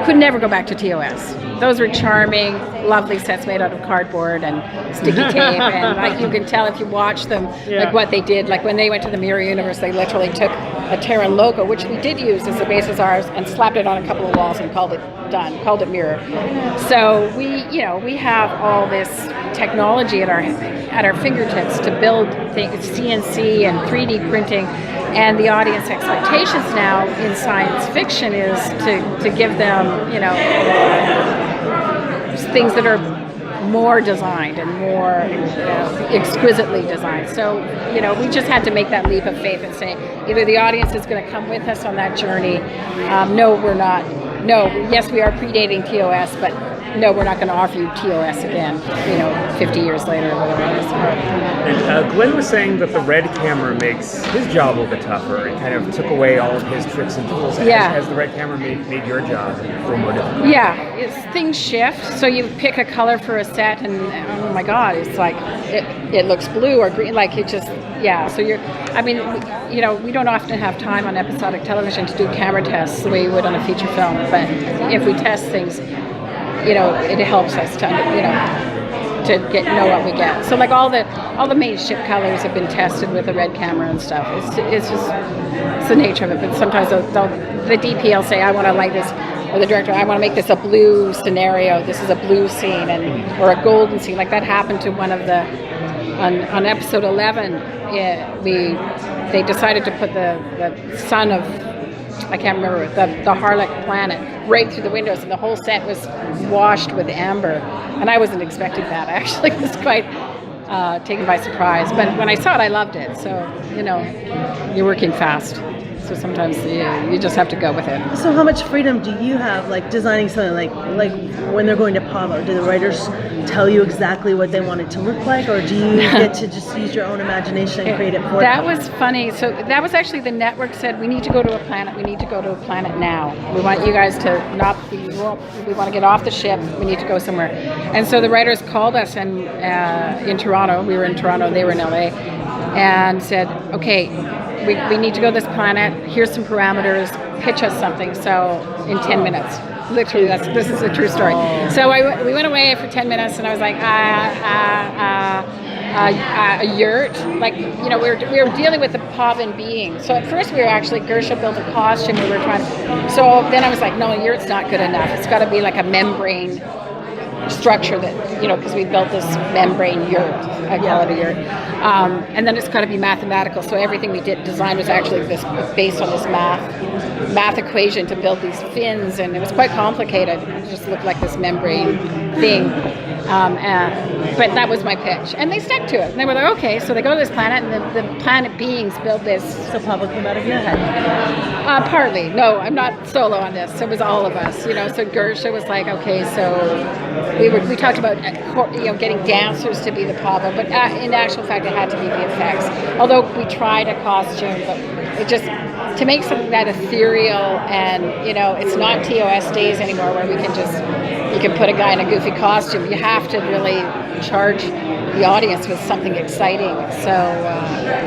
could never go back to TOS. Those were charming, lovely sets made out of cardboard and sticky tape. And like you can tell if you watch them, like what they did. Like when they went to the Mirror Universe, they literally took a Terran logo, which we did use as the base of ours, and slapped it on a couple of walls and called it done, called it Mirror. So we have all this technology at our fingertips to build things, CNC and 3D printing, and the audience expectations now in science fiction is to give them, things that are more designed and more exquisitely designed. So, we just had to make that leap of faith and say, either the audience is going to come with us on that journey. No, we're not. No, yes, we are predating TOS, but no, we're not going to offer you TOS again, 50 years later or whatever it is. And Glenn was saying that the red camera makes his job a little bit tougher. It kind of took away all of his tricks and tools. Has the red camera made your job a little more difficult? Yeah, things shift. So you pick a color for a set and, oh my God, it's like, it looks blue or green. Like it just, we don't often have time on episodic television to do camera tests the way you would on a feature film. But if we test things, it helps us to know what we get. So like all the main ship colors have been tested with a red camera and stuff. It's the nature of it. But sometimes the DP will say, I want to light this, or the director, I want to make this a blue scenario. This is a blue scene or a golden scene. Like that happened to one of on episode 11. They decided to put the son of, I can't remember, the Harlech planet right through the windows, and the whole set was washed with amber. And I wasn't expecting that. I actually was quite taken by surprise. But when I saw it, I loved it. So, you're working fast. So sometimes you just have to go with it. So how much freedom do you have, like designing something like when they're going to Pavo? Do the writers tell you exactly what they want it to look like, or do you get to just use your own imagination and create it for them? That was funny. So that was actually the network said, we need to go to a planet. We need to go to a planet now. We want you guys to not be, we want to get off the ship. We need to go somewhere. And so the writers called us and in Toronto. We were in Toronto. They were in LA, and said, okay, we need to go to this planet. Here's some parameters. Pitch us something. So in 10 minutes. Literally, this is a true story. So we went away for 10 minutes, and I was like, a yurt. Like, we were dealing with the Pavan being. So at first we were actually, Gersha built a costume. We were trying to, so then I was like, no, a yurt's not good enough. It's got to be like a membrane structure that, because we built this membrane yurt. I call it a yurt. And then it's got to be mathematical. So everything we design was actually based on this math equation to build these fins, and it was quite complicated. It just looked like this membrane thing. But that was my pitch, and they stuck to it. And they were like, okay, so they go to this planet, and the planet beings build this. So Pablo came out of your head? Partly. No, I'm not solo on this. It was all of us. So Gersha was like, okay, so we talked about getting dancers to be the Pablo, but in actual fact, it had to be the effects. Although we tried a costume, but it just, to make something that ethereal, and it's not TOS days anymore where we can you can put a guy in a goofy costume. You have to really charge the audience with something exciting. So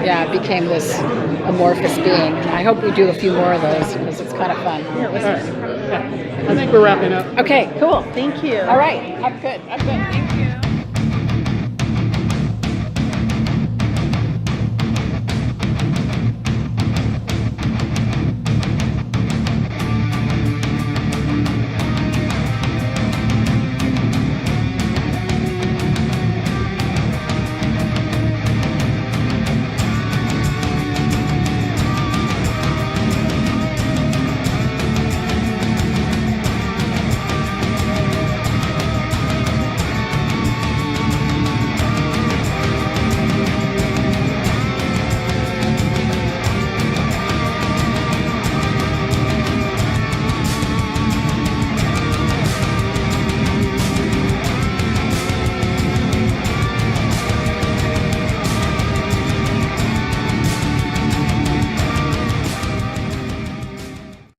it became this amorphous being. I hope we do a few more of those because it's kind of fun. Yeah, it was fun. I think we're wrapping up. Okay, cool. Thank you. All right, I'm good. Thank you.